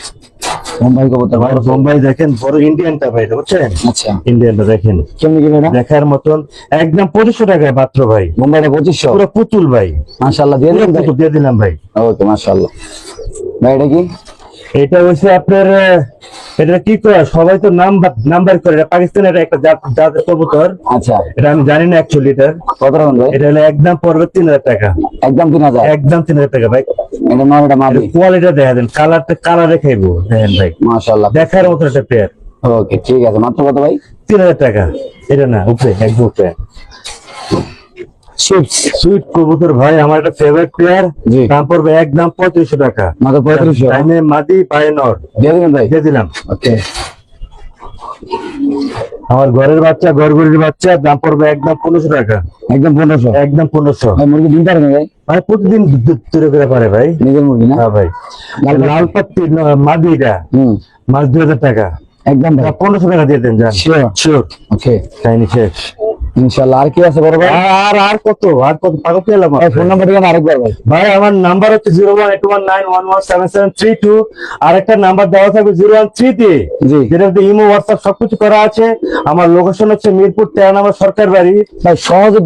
বোম্বাই কবুতর। আমার বোম্বাই দেখেন, বড় ইন্ডিয়ানটা ভাই, এটা বুঝছেন, আচ্ছা ইন্ডিয়ানটা দেখেন কেমনি কি ভাই? দেখার মতন, একদম 2500 টাকায় মাত্র ভাই, বোম্বাইটা 2500? পুরো পুতুল ভাই, মাশাআল্লাহ দিয়ে পুরো দিবেন ভাই? পুতুল দিয়ে দিলাম ভাই। ওকে মাশাআল্লাহ ভাই। এটা কি? এটা হচ্ছে আপনার এটা কি করে সবাই তো নাম্বার করে, এটা পাকিস্তানের একটা জাতের কবুতর, আচ্ছা এটা আমি জানি না অ্যাকচুয়ালি এটা। কত রাখুন ভাই? এটা হলো একদম পড়বে 3000 টাকা, একদম 3000? একদম 3000 টাকা ভাই। এটা নাম? এটা মাদি? কোয়ালিটি দেখা দেন, কালারে খাইবো দেখেন ভাই, মাশাআল্লাহ দেখার মতো একটা পেয়ার। ওকে ঠিক আছে। মাত্র কত ভাই? 3000 টাকা। এটা না উপরে একদম উপরে সুইট কবুতর ভাই, আমার একটা ফেভারিট পেয়ার, জি। দাম পড়বে একদম 3500 টাকা, মাত্র 3500? টাইমে মাদি পায়ে নর, দিয়ে দিবেন ভাই? দিয়ে দিলাম। ওকে আমার ঘরের বাচ্চা, ঘরগুলির বাচ্চা, দাম পড়বে একদম 1500 টাকা, একদম 1500? একদম 1500 ভাই মুরগি ডিম পারে না ভাই? ভাই, প্রতিদিন দুধ তৈরি করে পারে ভাই। নিজের মুরগি না? হ্যাঁ ভাই, লাল পাত্তি মাদিটা মাছ 2000 টাকা, একদম ভাই? 1500 টাকা দিয়ে দেন যান। শিওর? শিওর, ওকে কাহিনী শেষ। ইনশাআল্লাহ। আর কি আছে বড় ভাই? আর কত পাগল পেলাম ফোন নাম্বার দিবেন আরেকবার ভাই? ভাই। আমার নাম্বার হচ্ছে 01819117732, আর একটা নাম্বার দেওয়া থাকবে 013 জি। যেটাতে ইমো হোয়াটসঅ্যাপ সবকিছু করা আছে। আমার লোকেশন হচ্ছে মিরপুর 13 নম্বর সরকার বাড়ি। ভাই সহজে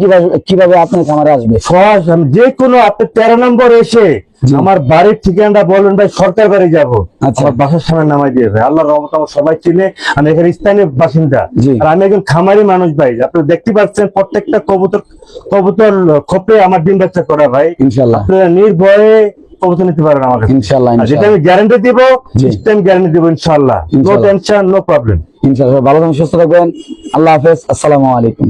কিভাবে আপনার খামারে আসবে? সহজ, আমি যে কোনো আপনার 13 নম্বর এসে জি। আমার বাড়ির ঠিকানাটা বলবেন ভাই, সরকার বাড়ি যাবো, আচ্ছা। আমার বাসার সামনে নামাই দিয়ে ভাই। আল্লাহর রহমত আমার সবাই চিনে, আমি এখানে স্থানীয় বাসিন্দা, জি। আর আমি একজন খামারি মানুষ ভাই। আপনারা দেখতে পাচ্ছেন প্রত্যেকটা কবুতর খোপে আমার ডিম বাচ্চা করা ভাই। ইনশাআল্লাহ আপনারা নির্ভয়ে কবুতর নিতে পারেন আমার কাছে। ইনশাআল্লাহ আর যেটা ইনশাআল্লাহ আমি গ্যারান্টি দিব, জি। সিস্টেম গ্যারান্টি দিব ইনশাআল্লাহ, নো ইনশাআল্লাহ। Tension, no problem. ইনশাআল্লাহ। ভালো থাকবেন, সুস্থ থাকবেন। আল্লাহ হাফেজ, আসসালামু আলাইকুম।